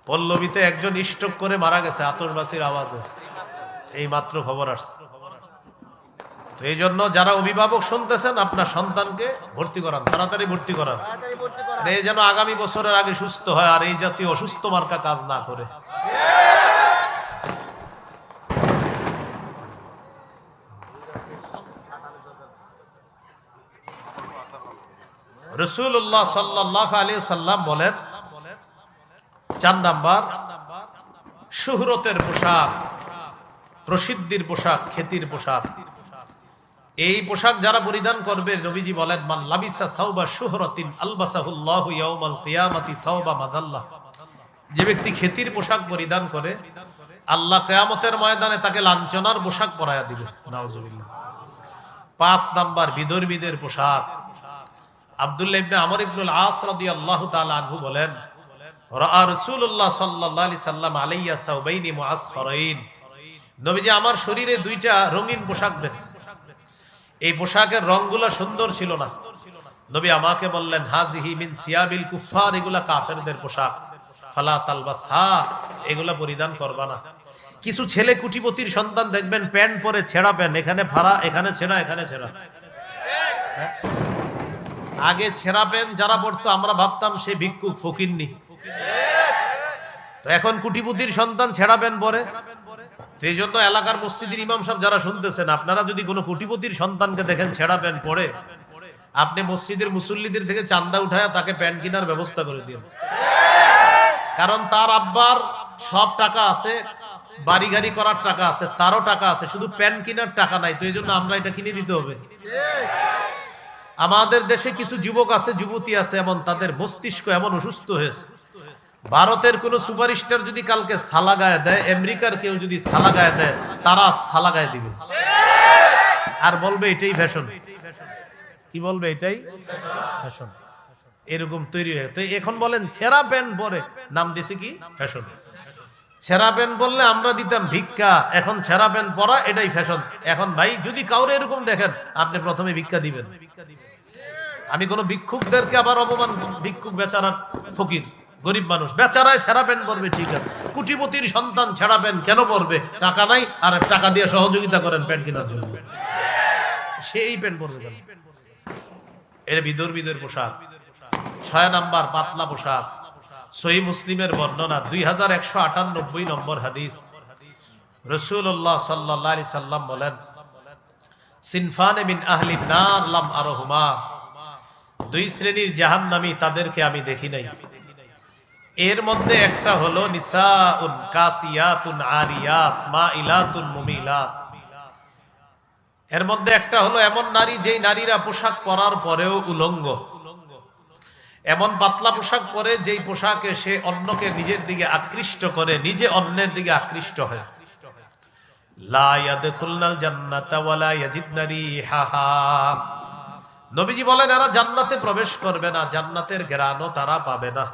পল্লবীতে একজন স্ট্রোক করে মারা গেছে আতশবাজির আওয়াজে, এই মাত্র খবর আসছে। তো এই জন্য যারা অভিভাবক শুনতেছেন, আপনার সন্তানকে ভর্তি করান, তাড়াতাড়ি ভর্তি করান, এই যেন আগামী বছরের আগে সুস্থ হয় আর এই জাতীয় অসুস্থ মার্কা কাজ না করে। রাসূলুল্লাহ সাল্লাল্লাহু আলাইহি সাল্লাম বলেন, 4 নাম্বার, শুহরতের পোশাক, প্রসিদ্ধির পোশাক, খ্যাতির পোশাক। এই পোশাক যারা পরিধান করবে, নবীজি বলেন, মান লাবিসা সাওবা শুহরাতিন আলবাসাহুল্লাহু ইয়াউমাল কিয়ামাতি সাওবা মাদাল্লাহ। যে ব্যক্তি খ্যাতির পোশাক পরিধান করে, আল্লাহ কিয়ামতের ময়দানে তাকে লাঞ্ছনার পোশাক পরায়া দিবে। নাউজুবিল্লাহ। 5 নাম্বার, বিধর্মীদের পোশাক। আব্দুল্লাহ ইবনে আমর ইবনুল আস রাদিয়াল্লাহু তাআলা আনহু বলেন, রাআ রাসূলুল্লাহ সাল্লাল্লাহু আলাইহি সাল্লাম আলাইয়া সাওবাইনি মুআসফারাইন। নবীজি আমার শরীরে 2টা রঙিন পোশাক দেখছে। এই পোশাকের রংগুলো সুন্দর ছিল না। নবী আমাকে বললেন, হাজিহি মিন সিয়াবিল কুফার, এগুলা কাফেরদের পোশাক, ফালা তালবাসহা, এগুলা পরিধান করবা না। কিছু ছেলে কুটিপতির সন্তান দেখবেন, প্যান্ট পরে ছেঁড়া প্যান্ট, এখানে ফাড়া, এখানে ছেঁড়া, এখানে ছেঁড়া। আগে ছেঁড়া প্যান্ট যারা পড়তো আমরা ভাবতাম সে ভিক্ষুক, ফকিন্নি। তো এখন কুটিপতির সন্তান ছেঁড়া প্যান্ট পরে। তো এই জন্য এলাকার মসজিদের ইমাম সাহেব যারা শুনতেছেন, আপনারা যদি কোনো কোটিপতির সন্তানকে দেখেন ছেঁড়া প্যান্ট পরে, আপনি মসজিদের মুসল্লিদের থেকে চান্দা উঠায় তাকে প্যান্ট কেনার ব্যবস্থা করে দিন। কারণ তার আব্বার সব টাকা আছে, বাড়ি গাড়ি করার টাকা আছে, তারও টাকা আছে, শুধু প্যান্ট কেনার টাকা নাই। তো এই জন্য আমরা এটা কিনে দিতে হবে। আমাদের দেশে কিছু যুবক আছে, যুবতী আছে, এমন তাদের মস্তিষ্ক এমন অসুস্থ হয়েছে, ভারতের কোন সুপারস্টার যদি কালকে সালা গায়ে দেয়, আমেরিকার কেউ যদি সালা গায়ে দেয়, তারা সালা গায়ে দিবে আর বলবে এটাই ফ্যাশন। কি বলবে? এটাই ফ্যাশন। এরকম তৈরি হয়ে। তো এখন বলেন ছেঁড়া প্যান্ট পরে নাম দিছে কি? ফ্যাশন। ছেঁড়া প্যান্ট বললে আমরা দিতাম ভিক্ষা, এখন ছেঁড়া প্যান্ট পরা এটাই ফ্যাশন। এখন ভাই যদি কাউরে এরকম দেখেন, আপনি প্রথমে ভিক্ষা দিবেন। আমি কোন ভিক্ষুকদেরকে আবার অপমান, ভিক্ষুক বেচারা ফকির গরিব মানুষ, বেচারায় ছেঁড়া প্যান্ট পরবে, ঠিক আছে। কোটিপতির সন্তান ছেঁড়া প্যান্ট কেন পরবে? টাকা নাই, আর টাকা দিয়ে সহযোগিতা করেন প্যান্ট কেনার জন্য, সেই প্যান্ট পরবে কেন? এর বিধর্মীদের পোশাক। 6 নাম্বার, পাতলা পোশাক। সহিহ মুসলিমের বর্ণনা, 2198 নম্বর হাদিস। রাসূলুল্লাহ সাল্লাল্লাহু আলাইহি সাল্লাম বলেন, সিনফানে মিন আহলিন নার লাম আরহুমা, 2 শ্রেণীর জাহান্নামী, তাদেরকে আমি দেখি নাই। এর মধ্যে একটা হলো নিসাউন কাসিয়াতুন আরিয়াত মাইলাতুন মুমিলাত। এর মধ্যে একটা হলো এমন নারী, যেই নারীরা পোশাক পরার পরেও উলঙ্গ, এমন পাতলা পোশাক পরে যেই পোশাকে সে অন্যকে নিজের দিকে আকৃষ্ট করে, নিজে অন্যের দিকে আকৃষ্ট হয়। লা ইয়াদখুলনাল জান্নাতা ওয়ালা ইয়াজিদনা রিহাহা। নবীজি বলেন এরা জান্নাতে প্রবেশ করবে না, জান্নাতের ঘ্রাণও তারা পাবে না।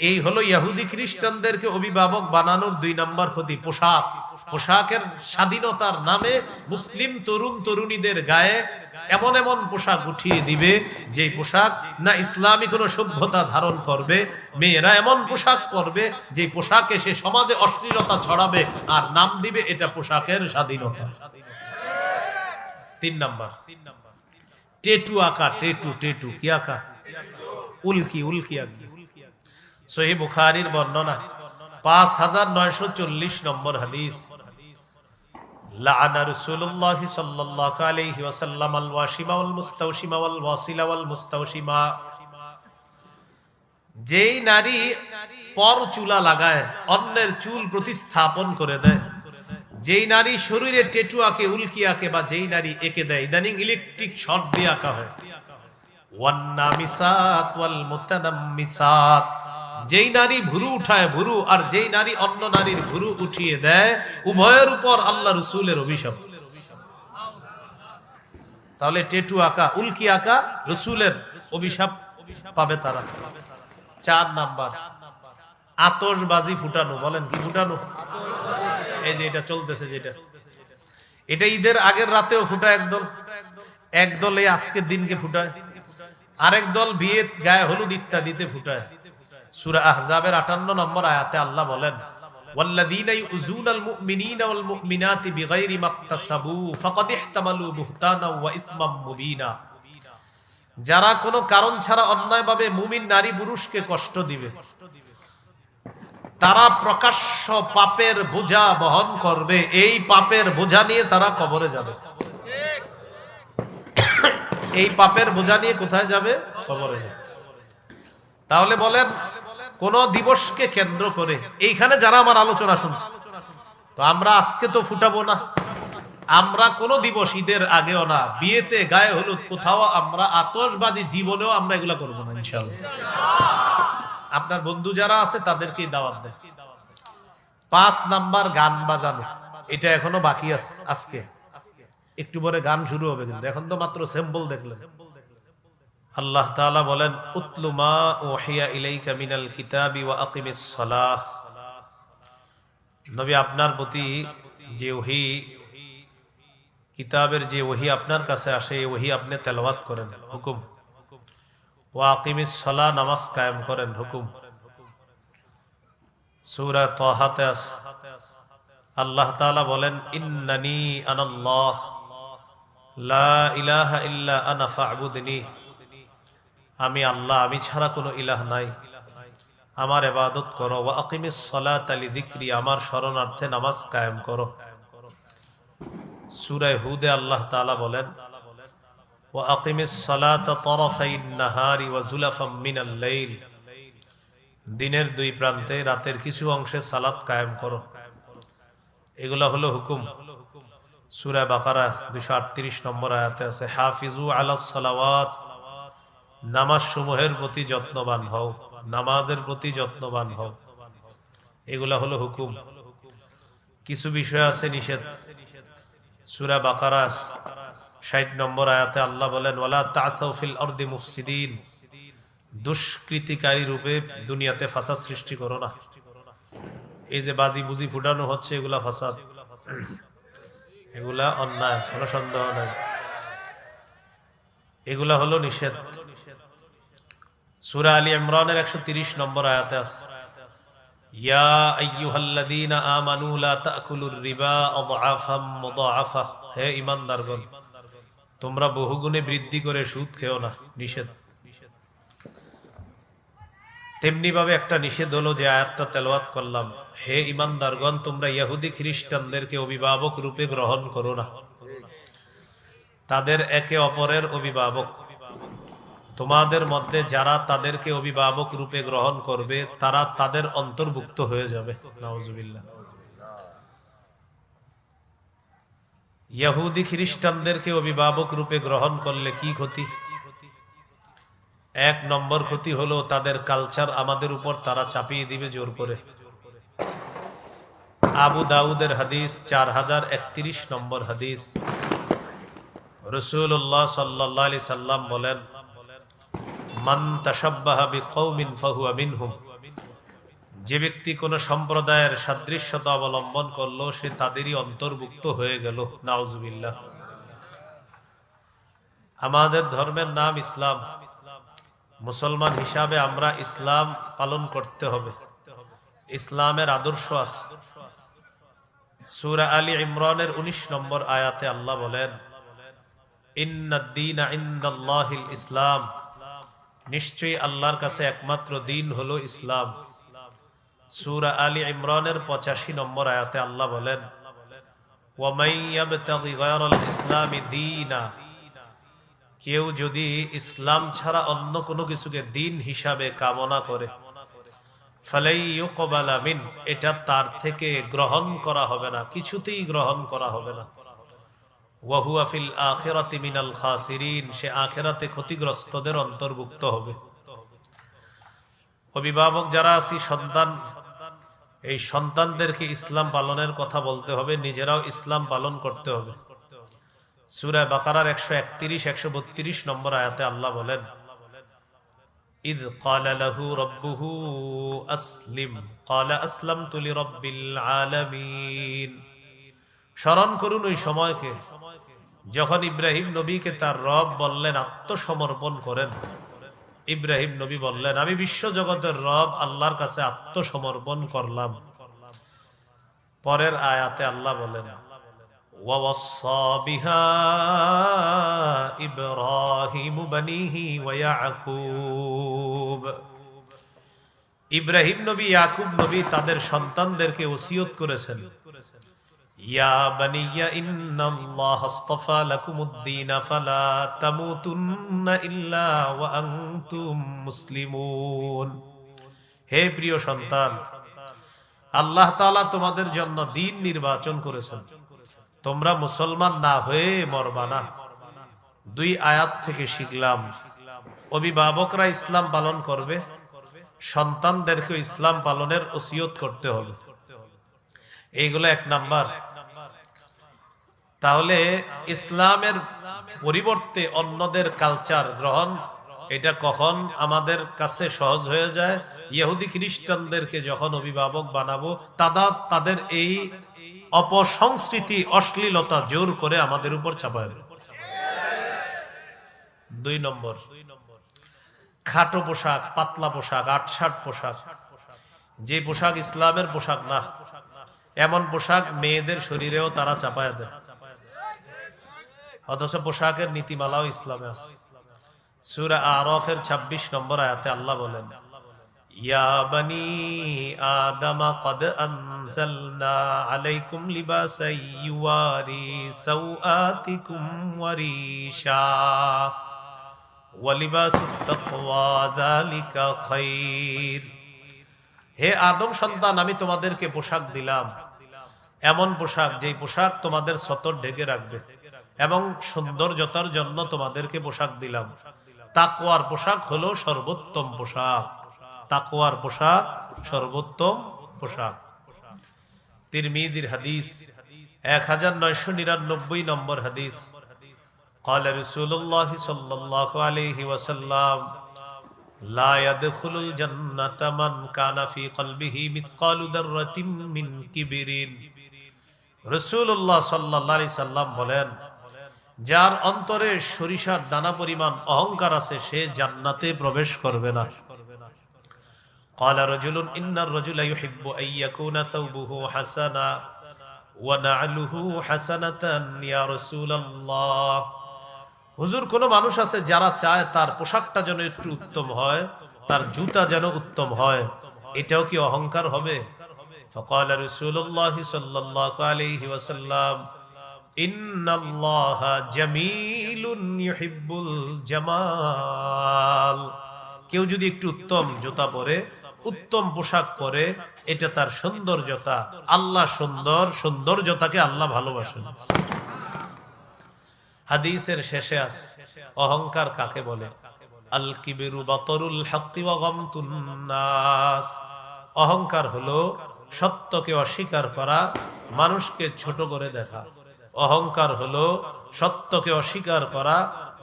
এই হলো ইহুদি খ্রিস্টানদেরকে অভিভাবক বানানোর 2 নম্বর ক্ষতি, পোশাক। পোশাকের স্বাধীনতার নামে মুসলিম তরুণ তরুণীদের গায়ে এমন এমন পোশাক উঠিয়ে দিবে, যে পোশাক না ইসলামী কোন সভ্যতা ধারণ করবে। মেয়েরা এমন পোশাক পরবে, যে পোশাকে সে সমাজে অশ্লীলতা ছড়াবে, আর নাম দিবে এটা পোশাকের স্বাধীনতা। 3 নাম্বার, টেটু আঁকা। টেটু কি আঁকা? উল্কি আঁকি। সহিহ বুখারীর বর্ণনা, 5940 নম্বর হাদিস। লাআনা রাসূলুল্লাহ সাল্লাল্লাহু আলাইহি ওয়াসাল্লাম আল ওয়াশিমা ওয়াল মুস্তাওশিমা ওয়াল ওয়াসিলা ওয়াল মুস্তাওশিমা। যেই নারী পর চুলা লাগায়, অন্যের চুল প্রতিস্থাপন করে দেয়, যেই নারী শরীরে টেটু আঁকে, উল্কি আঁকে, বা যেই নারী এঁকে দেয়, ইদানিং ইলেকট্রিক শর্ট দিয়ে আঁকা হয়। ওয়ান নামিসাত ওয়াল মুতানাম্মিসাত, যেই নারী ভুরু উঠায় ভুরু, আর যেই নারী অন্য নারীর ভুরু উঠিয়ে দেয়, উভয়ের উপর আল্লাহ রাসূলের অভিশাপ। তাহলে টেটু আঁকা, উল্কি আঁকা, রাসূলের অভিশাপ পাবে তারা। 4 নাম্বার, আতশবাজি ফুটানো। বলেন কি ফুটানো? এই যে এটা চলতেছে, যেটা এটা ঈদের আগের রাতেও ফুটায় একদল এই আজকের দিনকে ফুটায়, আরেক দল বিয়ে, গায়ে হলুদ ইত্যাদিতে ফুটায়। সূরা আহজাবের 58 নম্বর আয়াতে আল্লাহ বলেন, ওয়াল্লাযীনা ইউযুনাল মুমিনিনা ওয়াল মুমিনাতি বিগাইরি মাকতাসাবু ফাকাদ ইহতামালু বুহতানা ওয়া ইসমাম মুবিনা। যারা কোনো কারণ ছাড়া অন্যায়ভাবে মুমিন নারী পুরুষকে কষ্ট দিবে, তারা প্রকাশ্য পাপের বোঝা বহন করবে। এই পাপের বোঝা নিয়ে তারা কবরে যাবে। এই পাপের বোঝা নিয়ে কোথায় যাবে? কবরে যাবে। তাহলে বলেন, কোন দিবসকে কেন্দ্র করে এইখানে যারা আমার আলোচনা শুনছে, তো আমরা আজকে তো ফুটাবো না, আমরা কোন দিবস ঈদের আগেও না, বিয়েতে গায়ে হলুদ কোথাও আমরা আতশবাজি জীবনেও আমরা এগুলা করবো না ইনশাআল্লাহ। আপনার বন্ধু যারা আছে তাদেরকেই দাওয়াত দেন। 5 নাম্বার গান বাজানো, এটা এখনো বাকি আছে। আজকে একটু পরে গান শুরু হবে, কিন্তু এখন তো মাত্র স্যাম্পল দেখলেন। আল্লাহ তাআলা বলেন, উতলু মা উহিয়া ইলাইকা মিনাল কিতাবি ওয়া আকিমিস সালাহ। নবী, আপনার প্রতি যে ওহী, কিতাবের যে ওহী আপনার কাছে আসে, এই ওহী আপনি তেলাওয়াত করেন, হুকুম। ওয়া আকিমিস সালাহ, নামাজ কায়েম করেন, হুকুম। সূরা তাহাতে আল্লাহ তাআলা বলেন, ইন্নানি আনাল্লাহ লা ইলাহা ইল্লা আনা ফা'বুদনি। আমি আল্লাহ, আমি ছাড়া কোনো ইলাহ নাই, আমার ইবাদত করো। ওয়া আকিমিস সালাতা লিযিকরি, আমার শরণার্থে নামাজ কায়েম করো। সূরা হুদে আল্লাহ তাআলা বলেন, ওয়া আকিমিস সালাতা তারাফাইন নাহারি ওয়া যুলাফাম মিনাল লাইল। দিনের দুই প্রান্তে রাতের কিছু অংশে সালাত কায়েম করো। এগুলা হলো হুকুম। সূরা বাকারা 238 নম্বর আয়াতে আছে, হাফিজু আলাস সালাওয়াত, নামাজ সমূহের প্রতি যত্নবান হও, নামাজের প্রতি যত্নবান হও। এগুলা হলো হুকুম। কিছু বিষয় আছে নিষেধ। সূরা বাকারা 60 নম্বর আয়াতে আল্লাহ বলেন, ওয়ালা তা'সাউ ফিল আরদি মুফসিদিন। দুষ্কৃতিকারী রূপে দুনিয়াতে ফাসাদ সৃষ্টি করো না। এই যে বাজি বুজি ফুটানো হচ্ছে, এগুলা ফাসাদ, এগুলা অন্যায়, কোনো সন্দেহ নাই। এগুলা হলো নিষেধ। সূরা আলী ইমরানের 130 নম্বর আয়াতে আছে, ইয়া আইয়ুহাল্লাযীনা আমানু লা তা'কুলুর রিবা আযআফাম মুদাআফা। হে ঈমানদারগণ, তোমরা বহুগুণে বৃদ্ধি করে সুদ খেও না, নিষেধ। তেমনি ভাবে একটা নিষেধ হলো যে আয়াতটা তেলাওয়াত করলাম, হে ঈমানদারগণ, তোমরা ইহুদি খ্রিস্টানদেরকে অভিভাবক রূপে গ্রহণ করো না। তাদের একে অপরের অভিভাবক। তোমাদের মধ্যে যারা তাদেরকে অভিভাবক রূপে গ্রহণ করবে, তারা তাদের অন্তর্ভুক্ত হয়ে যাবে। নাউজুবিল্লাহ। ইহুদি খ্রিস্টানদেরকে অভিভাবক রূপে গ্রহণ করলে কি ক্ষতি? 1 নম্বর ক্ষতি হলো তাদের কালচার আমাদের উপর তারা চাপিয়ে দিবে জোর করে। আবু দাউদের হাদিস 4031 নম্বর হাদিস, রাসূলুল্লাহ সাল্লাল্লাহু আলাইহি সাল্লাম বলেন, মান তাশাব্বাহা বিকওমিন ফাহুয়া মিনহুম। যে ব্যক্তি কোন সম্প্রদায়ের সাদৃশ্যতা অবলম্বন করলো, সে তাদেরই অন্তর্ভুক্ত হয়ে গেল। নাউজুবিল্লাহ। আমাদের ধর্মের নাম ইসলাম। মুসলমান হিসাবে আমরা ইসলাম পালন করতে হবে। ইসলামের আদর্শ আছে। সূরা আলী ইমরানের 19 নম্বর আয়াতে আল্লাহ বলেন, ইন্নাদ-দীনা ইনদাল্লাহিল ইসলাম। নিশ্চয়ই আল্লাহর কাছে একমাত্র দিন হলো ইসলাম। সূরা আলী ইমরানের 85 নম্বর আয়াতে আল্লাহ বলেন, ওয়া মান ইয়াবতাগি গায়রাল ইসলামি দীনা। কেউ যদি ইসলাম ছাড়া অন্য কোনো কিছুকে দিন হিসাবে কামনা করে, ফালাই ইউকবালা মিন, এটা তার থেকে গ্রহণ করা হবে না, কিছুতেই গ্রহণ করা হবে না। ওয়া হুয়া ফিল আখিরাতি মিনাল খাসিরিন, সে আখিরাতে ক্ষতিগ্রস্তদের অন্তর্ভুক্ত হবে। অভিভাবক যারা আছি, সন্তান, এই সন্তানদেরকে ইসলাম পালনের কথা বলতে হবে, নিজেরাও ইসলাম পালন করতে হবে। সূরা বাকারার 131-132 নম্বর আয়াতে আল্লাহ বলেন, ইয ক্বালা লাহু রাব্বুহু আসলিম ক্বালা আসলামতু লিরাব্বিল আলামিন। স্মরণ করুন ওই সময়কে যখন ইব্রাহিম নবীকে তার রব বললেন আত্মসমর্পণ করেন। ইব্রাহিম নবী বললেন, আমি বিশ্ব জগতের রব আল্লাহর কাছে আত্মসমর্পণ করলাম। পরের আয়াতে আল্লাহ বলেন, ওয়াওয়াসসা বিহা ইব্রাহিমু বানিহি ওয়া ইয়াকুব। ইব্রাহিম নবী, ইয়াকুব নবী তাদের সন্তানদেরকে ওসিয়ত করেছেন, ইয়া বানিয়া ইন্নাল্লাহা আসতাফা লাকুমুদ-দীন ফালা তামুতুন্না ইল্লা ওয়া আনতুম মুসলিমুন। হে প্রিয় সন্তান, আল্লাহ তাআলা তোমাদের জন্য দ্বীন নির্বাচন করেছেন, তোমরা মুসলমান না হয়ে মরবা না। দুই আয়াত থেকে শিখলাম অভিভাবকরা ইসলাম পালন করবে, সন্তানদেরকে ইসলাম পালনের ওসিয়ত করতে হবে। এইগুলো এক নাম্বার। তাহলে ইসলামের পরিবর্তে অন্যদের কালচার গ্রহণ, এটা কখন আমাদের কাছে সহজ হয়ে যায়? ইহুদি খ্রিস্টানদেরকে যখন অভিভাবক বানাবো, তাদের এই অপসংস্কৃতি, অশ্লীলতা জোর করে আমাদের উপর চাপায় দেয়। দুই নম্বর, খাটো পোশাক, পাতলা পোশাক, আটশাট পোশাক, যে পোশাক ইসলামের পোশাক না, এমন পোশাক মেয়েদের শরীরেও তারা চাপায় দেয়, অথচ পোশাকের নীতিমালাও ইসলামে আছে। সূরা আরাফের 26 নম্বর আয়াতে আল্লাহ বলেন, ইয়া বানি আদম ক্বাদ আনজালনা আলাইকুম লিবাসান ইউয়ারি সাওআতিকুম ওয়া রিশা ওয়া লিবাসুত তাকওয়া যালিকা খায়র। হে আদম সন্তান, আমি তোমাদেরকে পোশাক দিলাম, এমন পোশাক যেই পোশাক তোমাদের সতর ঢেকে রাখবে, এবং সৌন্দর্যতার জন্য তোমাদেরকে পোশাক দিলাম। তাকওয়ার পোশাক হলো সর্বোত্তম পোশাক, তাকওয়ার পোশাক সর্বোত্তম পোশাক। তিরমিজির হাদিস 1999 নম্বর হাদিস, قال رسول الله صلى الله عليه وسلم لا يدخل الجنة من كان في قلبه مثقال ذرة من كبر। রাসূলুল্লাহ সাল্লাল্লাহু আলাইহি সাল্লাম বলেন, যার অন্তরে সরিষার দানা পরিমাণ অহংকার আছে, সে জান্নাতে প্রবেশ করবে না। قال رجل إن الرجل يحب أن يكون ثوبه حسنا ونعله حسنة يا رسول الله। হুজুর, কোন মানুষ আছে যারা চায় তার পোশাকটা যেন একটু উত্তম হয়, তার জুতা যেন উত্তম হয়, এটাও কি অহংকার হবে? فقال رسول الله صلى الله عليه وسلم إن الله جميل يحب الجمال। কেউ যদি একটু উত্তম জুতা পরে, উত্তম পোশাক পরে, এটা তার সৌন্দর্যতা। আল্লাহ সুন্দর, সৌন্দর্যতাকে আল্লাহ ভালোবাসেন। হাদিসের শেষে আছে অহংকার কাকে বলে? আল কিবরু বাতরুল হাক্কি ওয়া গামতুন নাস। অহংকার হলো সত্যকে অস্বীকার করা, মানুষকে ছোট করে দেখা। অহংকার হলো সত্যকে অস্বীকার করা,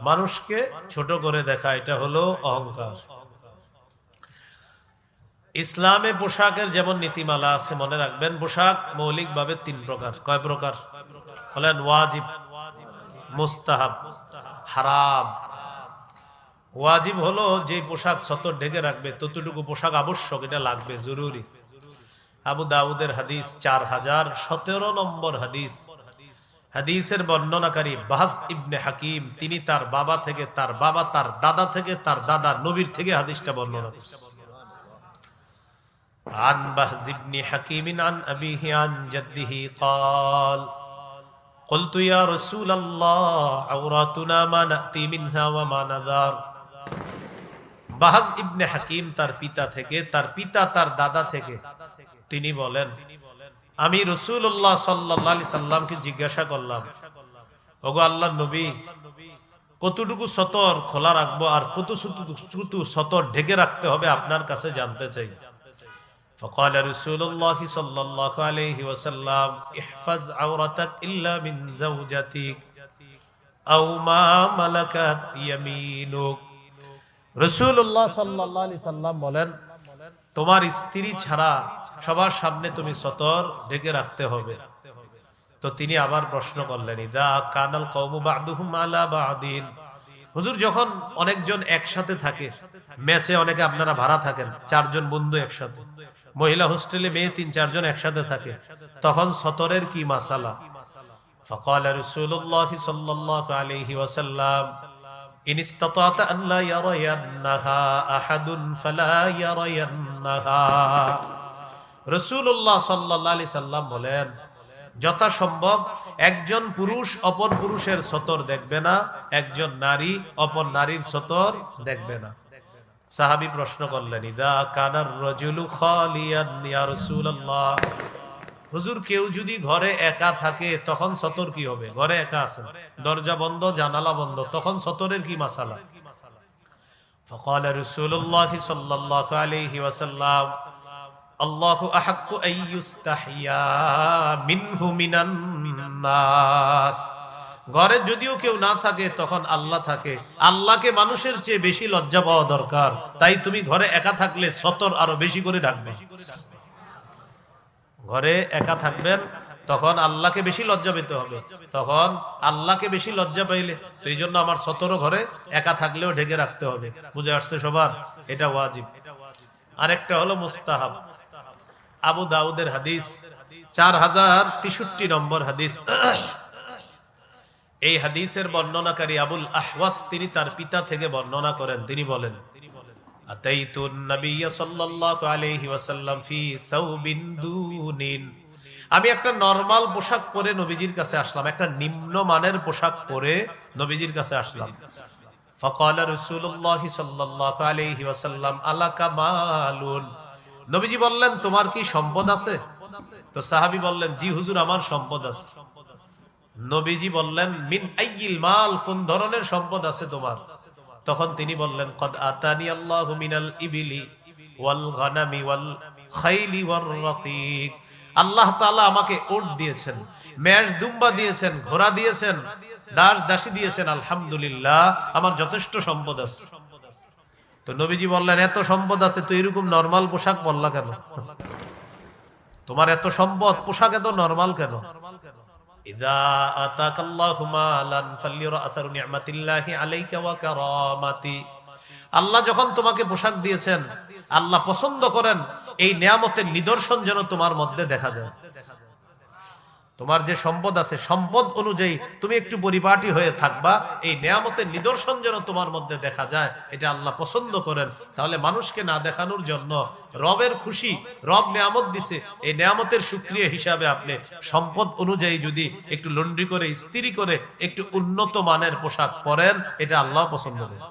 মানুষকে ছোট করে দেখা, এটা হলো অহংকার। ইসলামে পোশাকের যেমন নীতিমালা আছে, মনে রাখবেন, পোশাক মৌলিকভাবে 3 প্রকার। কয় প্রকার? বলেন, ওয়াজিব, মুস্তাহাব, হারাম। ওয়াজিব হলো যে পোশাক সতর ঢেকে রাখবে, ততটুকু পোশাক আবশ্যক, এটা লাগবে, জরুরি। আবু দাউদের হাদিস 4017 নম্বর হাদিস। হাদিসের বর্ণনাকারী বাহজ ইবনে হাকিম, তিনি তার বাবা থেকে, তার বাবা, তার দাদা থেকে, তার দাদা নবীর থেকে হাদিসটা বর্ণনা করেছেন। عن بهز بن حكيم عن أبيه عن جده قال قلت يا رسول الله عوراتنا ما نأتي منها وما نذار। বাহজ ইবনে হাকিম তার পিতা থেকে, তার পিতা তার দাদা থেকে, তিনি বলেন, আমি রাসূলুল্লাহ সাল্লাল্লাহু আলাইহি সাল্লামকে জিজ্ঞাসা করলাম, ওগো আল্লাহর নবী, কতটুকু সতর খোলা রাখবো আর কতটুকু সতর ঢেকে রাখতে হবে আপনার কাছে জানতে চাই। فقال رسول الله صلى الله عليه وسلم احفظ عورتك إلا من زوجتك أو ما ملكت يمينك। রাসূলুল্লাহ সাল্লাল্লাহু আলাইহি সাল্লাম বলেন, তোমার স্ত্রী ছাড়া সবার সামনে তুমি সতর ঢেকে রাখতে হবে। তো তিনি আবার প্রশ্ন করলেন, ইদা কানাল কওমু বা'দুহুম আলা বা'দিন। হুজুর, যখন অনেকজন একসাথে থাকে, মেসে অনেকে আপনারা ভাড়া থাকেন, 4 জন বন্ধু একসাথে, মহিলা হোস্টেলে মেয়ে 3-4 জন একসাথে থাকে, তখন সতরের কি মাসালা? فقال رسول الله صلى الله عليه وسلم إن استطعت أن لا يرينها أحد فلا يرينها। রাসূলুল্লাহ সাল্লাল্লাহু আলাইহি সাল্লাম বলেন, যথাসম্ভব একজন পুরুষ অপর পুরুষের সতর দেখবে না, একজন নারী অপর নারীর সতর দেখবে না। সাহাবী প্রশ্ন করলেন, ইদা কানার রাজুলু খালিয়ান ইয়া রাসূলুল্লাহ, হুজুর কেউ যদি ঘরে একা থাকে তখন সতর কি হবে? ঘরে একা আছেন, দরজা বন্ধ, জানালা বন্ধ, তখন সতরের কি মাসালা? فقال رسول الله صلى الله عليه وسلم আল্লাহু আহাক্কু আইয়ুস্তাহিয়া মিনহু মিনান নাস। ঘরে যদিও কেউ না থাকে তখন আল্লাহ থাকে, আল্লাহকে মানুষের চেয়ে বেশি লজ্জা পাওয়া দরকার, তাই তুমি ঘরে একা থাকলে সতর আরো বেশি করে ঢাকবে। ঘরে একা থাকবেন তখন আল্লাহকে বেশি লজ্জা পেতে হবে, তখন আল্লাহকে বেশি লজ্জা পাইলে তো এই জন্য আমার সতরও ঘরে একা থাকলেও ঢেকে রাখতে হবে। বুঝে আসছে সবার? এটা ওয়াজিব। আরেকটা হলো মুস্তাহাব। আবু দাউদের হাদিস 4063 নম্বর হাদিস। এই হাদিসের বর্ণনাকারী আবুল আহওয়াস তিনি তার পিতা থেকে বর্ণনা করেন, তিনি বলেন, আতাইতুন নবিয়্য সাল্লাল্লাহু আলাইহি ওয়াসাল্লাম ফি সাওবিন দুনিন, আমি একটা নরমাল পোশাক পরে নবীজির কাছে আসলাম, একটা নিম্নমানের পোশাক পরে নবীজির কাছে আসলাম। ফাকালা রাসূলুল্লাহ সাল্লাল্লাহু আলাইহি ওয়াসাল্লাম আলাকা মালুন, নবীজি বললেন তোমার কি সম্পদ আছে? তো সাহাবী বললেন, জি হুজুর আমার সম্পদ আছে। নবীজি বললেন, মিন আইয়িল মাল, কোন ধরনের সম্পদ আছে তোমার? তখন তিনি বললেন, কদ আতানি আল্লাহু মিনাল ইবিলি ওয়াল গানামি ওয়াল খাইলি ওয়ার রাকিক, আল্লাহ তাআলা আমাকে উট দিয়েছেন, মেষ দুম্বা দিয়েছেন, ঘোড়া দিয়েছেন, দাস দাসী দিয়েছেন, আলহামদুলিল্লাহ আমার যথেষ্ট সম্পদ আছে। তো নবীজি বললেন, এত সম্পদ আছে তো এরকম নরমাল পোশাক পরলা কেন? তোমার এত সম্পদ, পোশাক এত নরমাল কেন? ইযা আতাকাল্লাহু মালান ফালিরা আসারু নি'মাতিল্লাহি আলাইকা ওয়া কারামাতি, আল্লাহ যখন তোমাকে পোশাক দিয়েছেন, আল্লাহ পছন্দ করেন এই নিয়ামতের নিদর্শন যেন তোমার মধ্যে দেখা যায়। তোমার যে সম্পদ আছে, সম্পদ অনুযায়ী তুমি একটু পরিপাটি হয়ে থাকবা, এই নিয়ামতের নিদর্শন যেন তোমার মধ্যে দেখা যায়, এটা আল্লাহ পছন্দ করেন। তাহলে মানুষকে না দেখানোর জন্য, রবের খুশি, রব নিয়ামত দিছে, এই নিয়ামতের শুকরিয়া হিসাবে আপনি সম্পদ অনুযায়ী যদি একটু লন্ড্রি করে, ইস্ত্রি করে একটু উন্নত মানের পোশাক পরেন, এটা আল্লাহ পছন্দ করেন।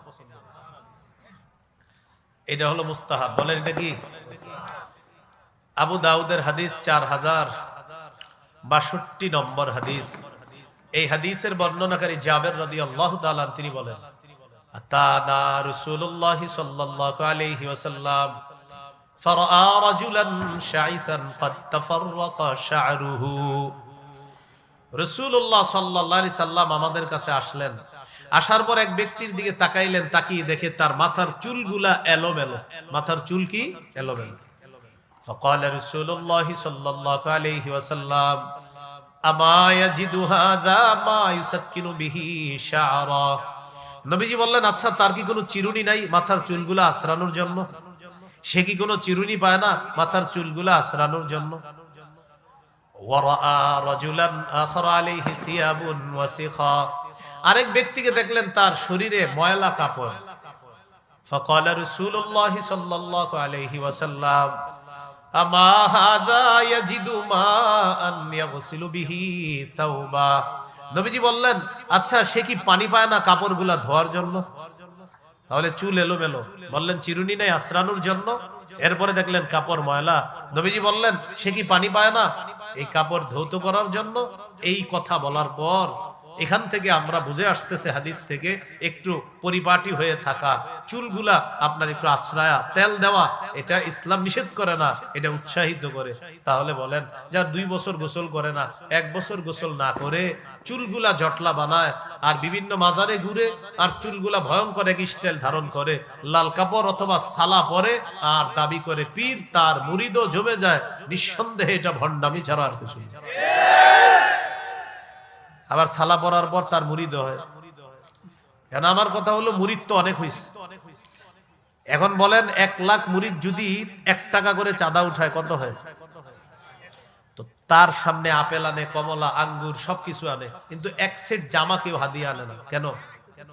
এটা হলো মুস্তাহাব। বলেন এটা কি? আবু দাউদের হাদিস 4062 নম্বর হাদিস। এই হাদিসের বর্ণনাকারী জাবের রাদিয়াল্লাহু তাআলা তিনি বলেন, আতানা রাসূলুল্লাহ সাল্লাল্লাহু আলাইহি ওয়াসাল্লাম ফারাআ রাজুলান শাইসান ক্বাদ তাফাররাকা শা'রুহু, রাসূলুল্লাহ সাল্লাল্লাহু আলাইহি সাল্লাম আমাদের কাছে আসলেন, আসার পর এক ব্যক্তির দিকে তাকাইলেন, তাকিয়ে দেখে তার মাথার চুলগুলা এলোমেলো। মাথার চুল কি? এলোমেলো। فقال رسول الله صلى الله عليه وسلم اما يجد هذا ما يسكن به شعرا, নবীজি বললেন, আচ্ছা তার কি কোনো চিরুনি নাই মাথার চুলগুলা আছড়ানোর জন্য? সে কি কোনো চিরুনি পায় না মাথার চুলগুলা আছড়ানোর জন্য? ওয়ারাআ রাজুলান আখরা আলাইহি থিয়াবুন ওয়াসিখা, আরেক ব্যক্তিকে দেখলেন তার শরীরে ময়লা কাপড়। فقال رسول الله صلى الله عليه وسلم আমা হাদা ইয়াজিদু মাআন ইয়াগসিলু বিহি সাওবা, নবীজি বললেন, আচ্ছা সে কি পানি পায় না কাপড়গুলা ধোয়ার জন্য? তাহলে চুল এলোমেলো, বললেন চিরুনি নাই আছড়ানোর জন্য। এরপরে দেখলেন কাপড় ময়লা, নবীজি বললেন সে কি পানি পায় না এই কাপড় ধৌত করার জন্য? এই কথা বলার পর এখান থেকে আমরা বুঝে আসতেছে হাদিস থেকে, একটু পরিপাটি হয়ে থাকা, চুলগুলা আপনার একটু আছড়ায়া তেল দেওয়া, এটা ইসলাম নিষেধ করে না, এটা উৎসাহিত করে। তাহলে বলেন, যার 2 বছর গোসল করে না, 1 বছর গোসল না করে চুলগুলা জটলা বানায় আর বিভিন্ন মাজারে ঘুরে আর চুলগুলা ভয়ঙ্কর এক স্টাইল ধারণ করে, লাল কাপড় অথবা সালা পরে আর দাবি করে পীর, তার মুরিদও জমে যায়, নিঃসন্দেহে এটা ভণ্ডামি ছাড়া আর কিছু না। আবার সালা পরার পর তার মুরিদ হয়, কেন? আমার কথা হলো মুরিদ তো অনেক হইছে, এখন বলেন 1 লাখ মুরিদ যদি 1 টাকা করে চাঁদা উঠায় কত হয়? তো তার সামনে আপেল আনে, কমলা, আঙ্গুর সবকিছু আনে, কিন্তু 1 সেট জামা কেউ হাদিয়া আনে না। কেন?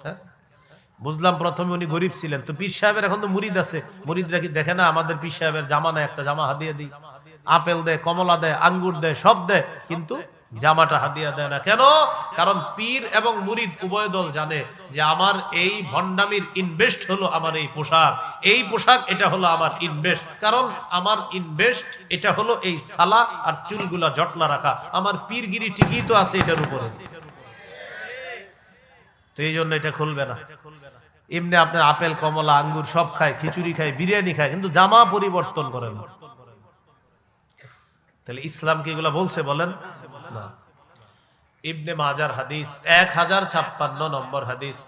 হ্যাঁ, বুঝলাম প্রথমে উনি গরিব ছিলেন। তো পীর সাহেবের এখন তো মুরিদ আছে, মুরিদরা কি দেখে না আমাদের পীর সাহেবের জামা নাই, একটা জামা হাদিয়া দিই? আপেল দেয়, কমলা দেয়, আঙ্গুর দেয়, সব দেয়, কিন্তু জামাটা হাদিয়া দেয় না। কেন? কারণ পীর এবং মুরিদ উভয় দল জানে যে আমার এই ভণ্ডামির ইনভেস্ট হলো আমার এই পোশাক, এই পোশাক এটা হলো আমার ইনভেস্ট। কারণ আমার ইনভেস্ট এটা হলো এই সালা আর চুলগুলা জটলা রাখা, আমার পীরগিরি ঠিকই তো আছে এটার উপরে। তো এই জন্য এটা খুলবে না। এমনি আপনার আপেল, কমলা, আঙ্গুর সব খায়, খিচুড়ি খায়, বিরিয়ানি খায়, কিন্তু জামা পরিবর্তন করে না। তাহলে ইসলাম কি এগুলা বলছে? বলেন না। ইবনে মাজার হাদিস 1056 নম্বর হাদিস।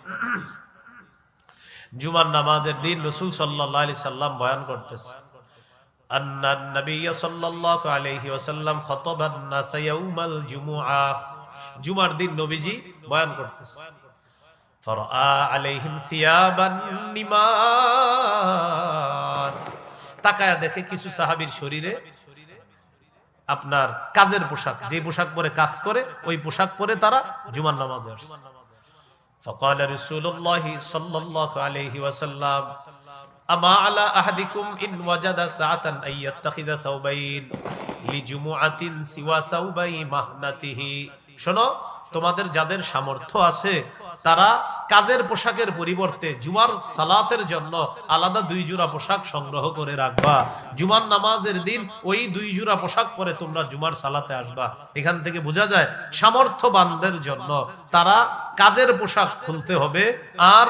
জুমার নামাজের দিন রাসূল সাল্লাল্লাহু আলাইহি সাল্লাম বয়ান করতেছে, আন্নান নবী সাল্লাল্লাহু আলাইহি ওয়াসাল্লাম খাতাবান নাস ইয়াউমাল জুমুআ। জুমার দিন নবীজি বয়ান করতেছে। ফারা আলাইহিম থিয়াবান নিমার। তাকায়া দেখে কিছু সাহাবীর শরীরে আপনার কাজের পোশাক, যে পোশাক পরে কাজ করে ওই পোশাক পরে তারা জুমার নামাজে আসে। ফাকাল রাসূলুল্লাহ সাল্লাল্লাহু আলাইহি ওয়াসাল্লাম, আমা আলা আহাদিকুম ইন ওয়াজাদা সাআতান আইয়াত্তাখিযা থাওবাইন লিজুমুআতিন সিওয়া থাওবাই মাহনাতিহি। শোনো, তোমাদের যাদের সামর্থ্য আছে তারা কাজের পোশাকের পরিবর্তে জুমার সালাতের জন্য আলাদা 2 জোড়া পোশাক সংগ্রহ করে রাখবা। জুমার নামাজের দিন ওই 2 জোড়া পোশাক পরে তোমরা জুমার সালাতে আসবা। এখান থেকে বোঝা যায় সামর্থ্যবানদের জন্য তারা কাজের পোশাক খুলতে হবে, আর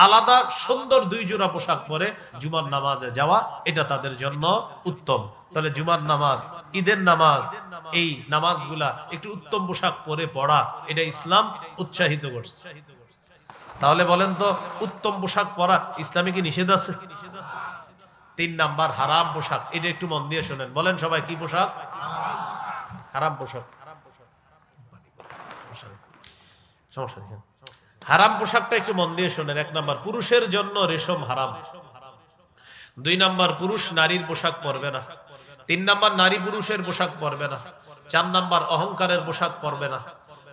আলাদা সুন্দর 2 জোড়া পোশাক পরে জুমার নামাজে যাওয়া এটা তাদের জন্য উত্তম। তাহলে জুমার নামাজ, ঈদের নামাজ, এই নামাজগুলা একটু উত্তম পোশাক পরে পড়া, এটা ইসলাম উৎসাহিত করছে। তাহলে বলেন তো, উত্তম পোশাক পরা ইসলামে কি নিষেধ আছে? 3 নাম্বার হারাম পোশাক, এটা একটু মন দিয়ে শোনেন। বলেন সবাই, কি পোশাক? হারাম পোশাক। সমস্যা নেই, হারাম পোশাকটা একটু মন দিয়ে শোনেন। 1 নাম্বার, পুরুষের জন্য রেশম হারাম। 2 নাম্বার, পুরুষ নারীর পোশাক পরবে না। 3 নাম্বার, নারী পুরুষের পোশাক পরবে না। 4 নাম্বার, অহংকারের পোশাক পরবে না।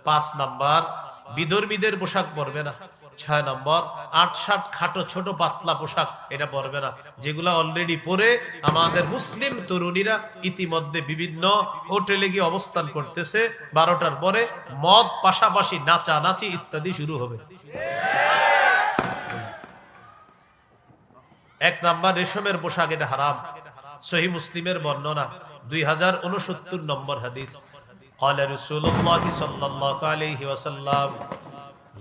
5 নাম্বার, বিধর্মীদের পোশাক পরবে না। 6 নম্বর, 8-7 খাটো ছোট পাতলা পোশাক এটা পরবে না, যেগুলা অলরেডি পরে আমাদের মুসলিম তরুণীরা ইতিমধ্যে বিভিন্ন হোটেলে গিয়ে অবস্থান করতেছে। 12টার পরে মদ, পাশাপাশি নাচা নাচি ইত্যাদি শুরু হবে। 1 নাম্বার, রেশমের পোশাক এটা হারাম। সহিহ মুসলিমের বর্ণনা 2069 নম্বর হাদিস। قال رسول الله صلى الله عليه وسلم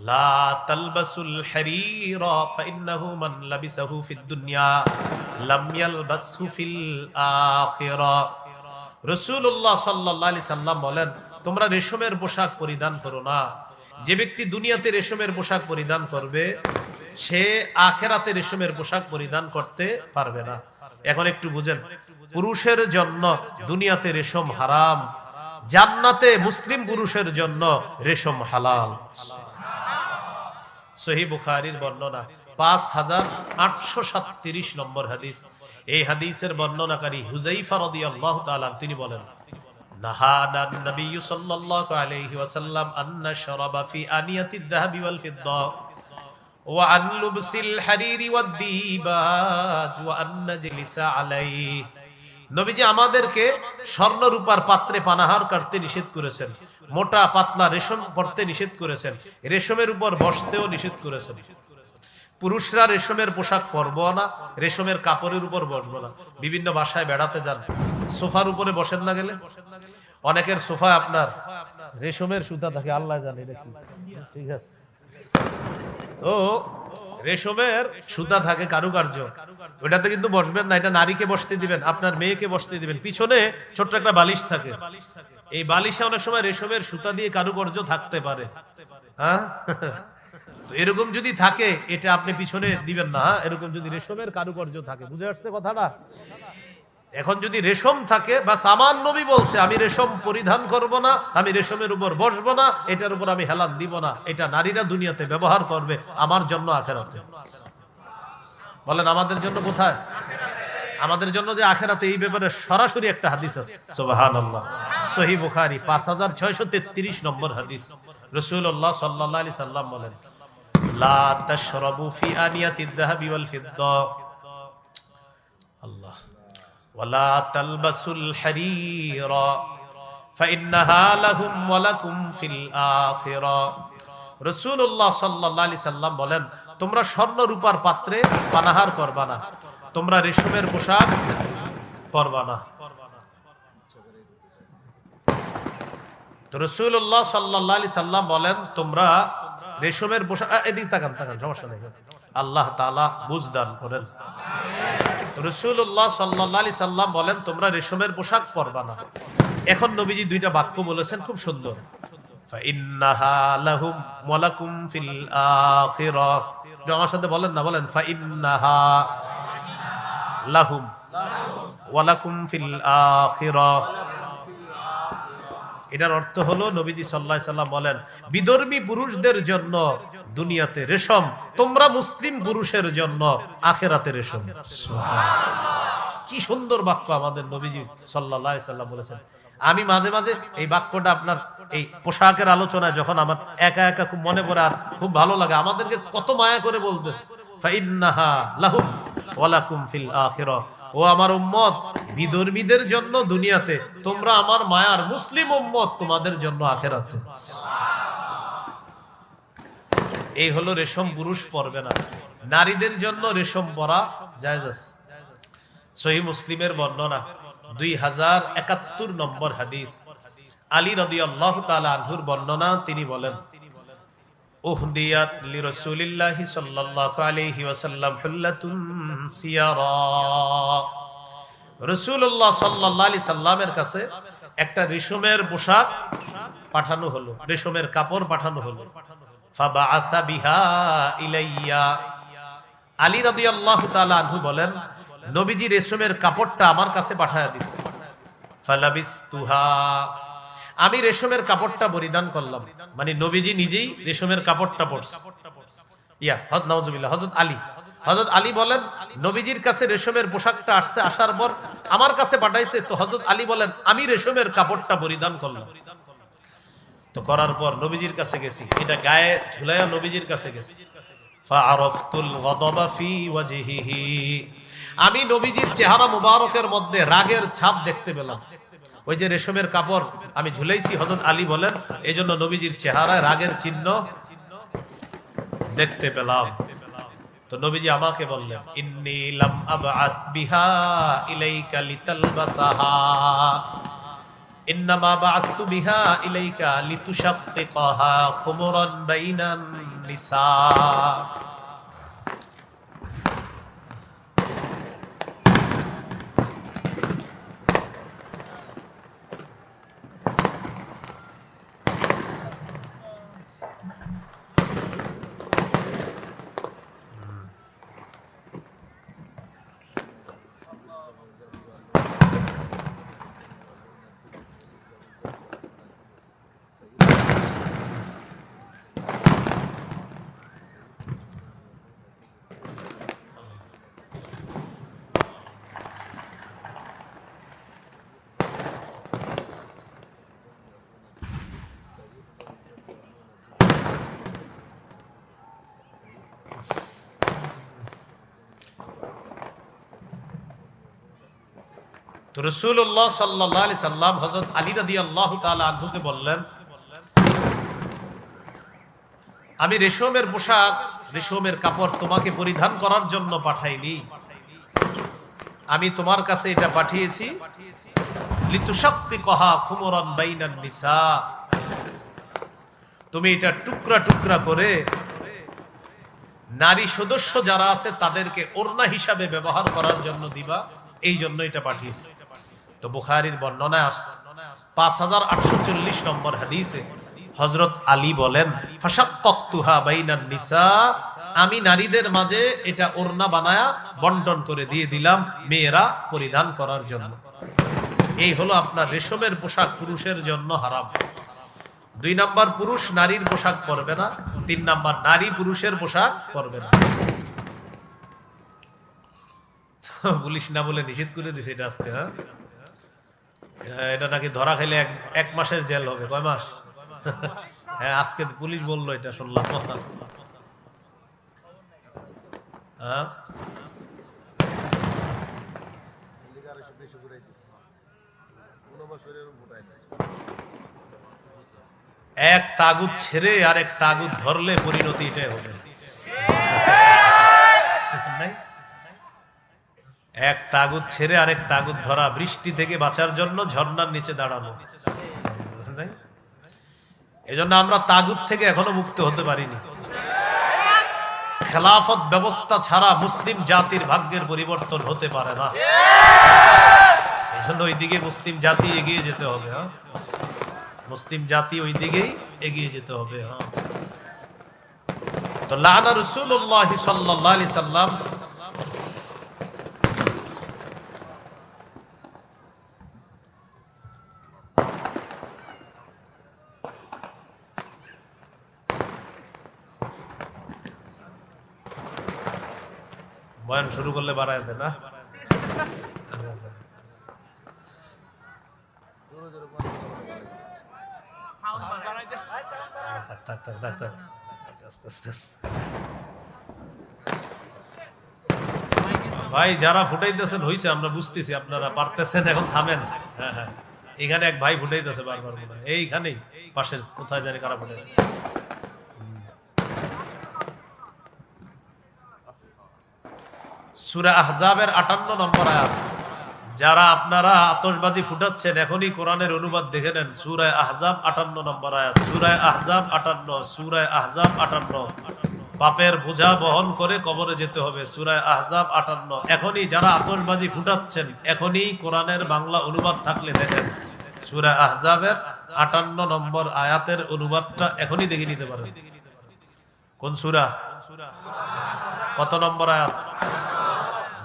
لا تلبسوا الحرير فإنه من لبسه في الدنيا لم يلبسه في الآخرة। রাসূলুল্লাহ সাল্লাল্লাহু আলাইহি সাল্লাম বলেন, তোমরা রেশমের পোশাক পরিধান করো না। যে ব্যক্তি দুনিয়াতে রেশমের পোশাক পরিধান করবে সে আখিরাতে রেশমের পোশাক পরিধান করতে পারবে না। এখন একটু বুঝেন, পুরুষের জন্য দুনিয়াতে রেশম হারাম, জান্নাতে মুসলিম পুরুষের জন্য রেশম হালাল। সহিহ বুখারীর বর্ণনা 5837 নম্বর হাদিস। এই হাদিসের বর্ণনাকারী হুযায়ফা রাদিয়াল্লাহু তাআলা তিনি বলেন, নাহানা নবী সাল্লাল্লাহু আলাইহি ওয়াসাল্লাম আন নাশরাবা ফি আনিয়াতিদ যাহাবি ওয়াল ফিদ্দা ওয়া আন লুবসিল হারিরি ওয়াদ দিবাজ ওয়া আন নাজলিসা আলাইহি। নবীজি আমাদেরকে স্বর্ণ রূপার পাত্রে পানাহার করতে নিষেধ করেছেন, মোটা পাতলা রেশম পরতে নিষেধ করেছেন, রেশমের উপর বসতেও নিষেধ করেছেন। পুরুষরা রেশমের পোশাক পরবো না, রেশমের কাপড়ের উপর বসবো না। বিভিন্ন বাসায় বেড়াতে যান, সোফার উপরে বসেন না, গেলে অনেকের সোফা আপনার রেশমের সুতা থাকে, আল্লাহ জানে এটা কি, ঠিক আছে? তো রেশমের সুতা থাকে, কারুকার্য, ওটাতে কিন্তু বসবেন না। এটা নারীকে বসতে দিবেন, আপনার মেয়েকে বসতে দিবেন। পিছনে ছোট্ট একটা বালিশ থাকে, এই বালিশে অনেক সময় রেশমের সুতা দিয়ে কারুকার্য থাকতে পারে। হ্যাঁ, তো এরকম যদি থাকে এটা আপনি পিছনে দিবেন না। এরকম যদি রেশমের কারুকার্য থাকে, বুঝে আসছে কথাটা? এখন যদি রেশম থাকে, বাস আমার নবী বলছে আমি রেশম পরিধান করব না, আমি রেশমের উপর বসবো না, এটার উপর আমি হেলান দিব না। এটা নারীরা দুনিয়াতে ব্যবহার করবে, আমার জন্য আখিরাতে। বলেন আমাদের জন্য কোথায়? আমাদের জন্য যে আখেরাতে, এই ব্যাপারে সরাসরি একটা হাদিস আছে। সুবহানাল্লাহ। সহিহ বুখারী 5633 নম্বর হাদিস। রাসূলুল্লাহ সাল্লাল্লাহু আলাইহি সাল্লাম বলেন, লা তাশরাবু ফি আনিয়াতিদ যাহাবি ওয়াল ফিদ্দা, আল্লাহ, ওয়ালা তালবাসুল হারীরা ফাইন্নাহা লাহুম ওয়া লাকুম ফিল আখিরা। রাসূলুল্লাহ সাল্লাল্লাহু আলাইহি সাল্লাম বলেন, তোমরা স্বর্ণ রূপার পাত্রে পানাহার করবা না, তোমরা রেশমের পোশাক পরবা না। তো রাসূলুল্লাহ সাল্লাল্লাহু আলাইহি সাল্লাম বলেন, তোমরা রেশমের পোশাক, এদিকে তাকান তাকান, সমস্যা নেই, আল্লাহ তাআলা বুঝদান করেন। তো রাসূলুল্লাহ সাল্লাল্লাহু আলাইহি সাল্লাম বলেন, তোমরা রেশমের পোশাক পরবা না। এখন নবীজি দুইটা বাক্য বলেছেন, খুব সুন্দর। ফাইন্নাহা লাহুম ওয়া লাকুম ফিল আখিরাহ। আমার সাথে বলেন না, বলেন ফাইন্নাহা লাহুম ওয়া লাকুম ফিল আখিরাহ। এটার অর্থ হলো, নবীজি সাল্লাল্লাহু আলাইহি সাল্লাম বলেন, বিধর্মী পুরুষদের জন্য দুনিয়াতে রেশম, তোমরা মুসলিম পুরুষের জন্য আখিরাতে রেশম। কি সুন্দর বাক্য আমাদের নবীজি সাল্লাল্লাহু আলাইহি সাল্লাম বলেছেন। আমি মাঝে মাঝে এই বাক্যটা আপনার এই পোশাকের আলোচনায় যখন আমার একা একা খুব মনে পড়ে আর খুব ভালো লাগে, আমাদেরকে কত মায়া করে বলতেছে, ফাইন্নাহা লাহুম ওয়া লাকুম ফিল আখিরাহ। ও আমার উম্মত, বিধর্মীদের জন্য দুনিয়াতে, তোমরা আমার মায়ার মুসলিম উম্মত, তোমাদের জন্য আখিরাতে। এই হলো রেশম পুরুষ পরবে না। নারীদের জন্য রেশম পরা জায়েজ আছে। সহিহ মুসলিমের বর্ণনা 2071 নম্বর হাদিস। আলী রাদিয়াল্লাহু তাআলা আনহুর বর্ণনা, তিনি বলেন, উহদিয়াত লিরাসূলিল্লাহি সাল্লাল্লাহু আলাইহি ওয়াসাল্লাম হুল্লাতুন সিয়ারা। রাসূলুল্লাহ সাল্লাল্লাহু আলাইহি সাল্লামের কাছে একটা রেশমের পোশাক পাঠানো হলো, রেশমের কাপড় পাঠানো হলো। ফাবাআসা বিহা ইলাইয়া। আলী রাদিয়াল্লাহু তাআলা আনহু বলেন, নবীজি রেশমের কাপড়টা আমার কাছে পাঠায়া দিয়েছে। ফালাবিসতুহা। আমি রেশমের কাপড়টা পরিধান করলাম, মানে নবীজি নিজেই রেশমের কাপড়টা পরছে। নাউজুবিল্লাহ। হযরত আলী বলেন, নবীজির কাছে রেশমের পোশাকটা আসছে, আসার পর আমার কাছে পাঠাইছে। তো হযরত আলী বলেন, আমি রেশমের কাপড়টা পরিধান করলাম। তো করার পর নবীজির কাছে গেছি, এটা গায়ে ঝুলাইয়া নবীজির কাছে গেছি। ফাআরাফতুল গাদাবা ফি ওয়াজহিহি। আমি নবীজির চেহারা মুবারকের মধ্যে রাগের ছাপ দেখতে পেলাম। ওই যে রেশমের কাপড় আমি ঝুলাইছি, হযরত আলী বলেন, এজন্য নবীজির চেহারায় রাগের চিহ্ন দেখতে পেলাম। তো নবীজি আমাকে বললেন, ইন্নী লাম আবআত বিহা ইলাইকা লিতালবাসাহা, ইন্নামা বাআসতু বিহা ইলাইকা লিতুশাক্কিকাহা খুমরান বাইনান নিসা। তো রাসূলুল্লাহ সাল্লাল্লাহু আলাইহি সাল্লাম হযরত আলী রাদিয়াল্লাহু তাআলা আনহুকে বললেন, আমি রেশমের পোশাক, রেশমের কাপড় তোমাকে পরিধান করার জন্য পাঠাইনি, আমি তোমার কাছে এটা পাঠিয়েছি লিতুশাক্কিকাহা খুমরান বাইনান নিসা, তুমি এটা টুকরা টুকরা করে নারী সদস্য যারা আছে তাদেরকে ওড়না হিসাবে ব্যবহার করার জন্য দিবা, এই জন্য এটা পাঠিয়েছি। তো বুখারীর বর্ণনায় আসছে 5840 নম্বর হাদিসে হযরত আলী বলেন, ফাশাক্কাকতুহা বাইনান নিসা, আমি নারীদের মাঝে এটা ওড়না বানায়া বন্টন করে দিয়ে দিলাম মেয়েরা পরিধান করার জন্য। এই হলো আপনার রেশমের পোশাক পুরুষের জন্য হারাম। 2 নাম্বার, পুরুষ নারীর পোশাক পরবে না। 3 নাম্বার, নারী পুরুষের পোশাক পরবে না। পুলিশ না বলে নিষেধ করে দিছে এটা আজকে। হ্যাঁ, এটা নাকি ধরা খাইলে এক মাসের জেল হবে। কয় মাস? হ্যাঁ, আজকে পুলিশ বললো, এটা শুনলাম। হ্যাঁ, এক তাগুত ছেড়ে আর এক তাগুত ধরলে পরিণতি এটাই হবে। এক তাগুত ছেড়ে আরেক তাগুত ধরা, বৃষ্টি থেকে বাঁচার জন্য ঝর্ণার নিচে দাঁড়ানো। এজন্য আমরা তাগুত থেকে এখনো মুক্ত হতে পারিনি। খেলাফত ব্যবস্থা ছাড়া মুসলিম জাতির ভাগ্যের পরিবর্তন হতে পারে না। এজন্য ওইদিকে মুসলিম জাতি এগিয়ে যেতে হবে। হ্যাঁ, মুসলিম জাতি ওই দিকেই এগিয়ে যেতে হবে। হ্যাঁ, তো লানা রাসূলুল্লাহ সাল্লাল্লাহু আলাইহি সাল্লাম বয়ান শুরু করলে বাড়ায় দেয় না। ভাই যারা ফুটাইতেছেন হইছে, আমরা বুঝতেছি আপনারা পারতেছেন, এখন থামেন। হ্যাঁ হ্যাঁ, এখানে এক ভাই ফুটাইতেছে বারবার, এইখানেই পাশের কোথায় জানি কারা ফুটাই। সূরা আহজাবের 58 নম্বর আয়াত। যারা আপনারা আতশবাজি ফুটাচ্ছেন, এখনই কোরআনের অনুবাদ দেখে নেন। সূরা আহজাব 58 নম্বর আয়াত। সূরা আহজাব 58, সূরা আহজাব 58। পাপের বোঝা বহন করে কবরে যেতে হবে। সূরা আহজাব 58। এখনই যারা আতশবাজি ফুটাচ্ছেন, এখনই কোরআনের বাংলা অনুবাদ থাকলে দেখেন। সূরা আহজাবের 58 নম্বর আয়াতের অনুবাদটা এখনই দেখে নিতে পারেন। কোন সূরা, কত নম্বর আয়াত?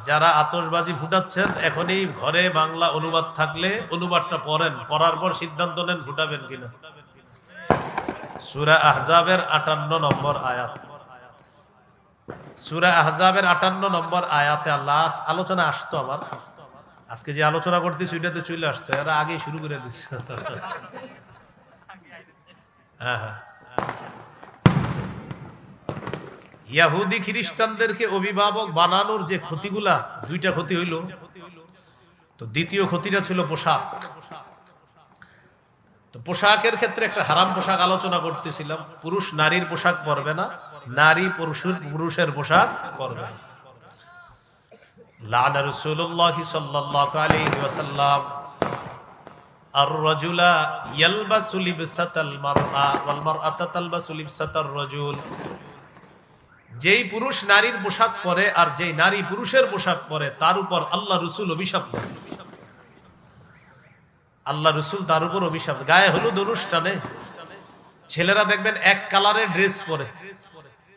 যারা আতশবাজি ফুটাচ্ছেন, এখনই ঘরে বাংলা অনুবাদ থাকলে অনুবাদটা পড়েন, পড়ার পর সিদ্ধান্ত নেন ফুটাবেন কিনা। সূরা আহজাবের 58 নম্বর আয়াত। সূরা আহজাবের 58 নম্বর আয়াতে আল্লাহ আলোচনা আসতো। আমার আজকে যে আলোচনা করতেছি ওইটাতে চলে আসতো, এরা আগেই শুরু করে দিচ্ছে। হ্যাঁ হ্যাঁ, ইহুদি খ্রিস্টানদেরকে অভিভাবক বানানোর যে ক্ষতিগুলা, দুইটা ক্ষতি হইল। তো দ্বিতীয় ক্ষতিটা ছিল পোশাক। তো পোশাকের ক্ষেত্রে একটা হারাম পোশাক আলোচনা করতেছিলাম। পুরুষ নারীর পোশাক পরবে না, নারী পুরুষের পোশাক পরবে না। লানা রাসূলুল্লাহ সাল্লাল্লাহু আলাইহি ওয়াসাল্লাম আর-রাজুলা ইয়ালবাসু লিবসাতাল মারআ ওয়াল মারআতু তালবাসু লিবসাতার রাজুল। যেই পুরুষ নারীর পোশাক পরে আর যেই নারী পুরুষের পোশাক পরে, তার উপর আল্লাহ রসুল অভিশাপ দেন। আল্লাহ রসুল তার উপর অভিশাপ। গায়ে হলুদ অনুষ্ঠানে ছেলেরা দেখবেন এক কালারের ড্রেস পরে,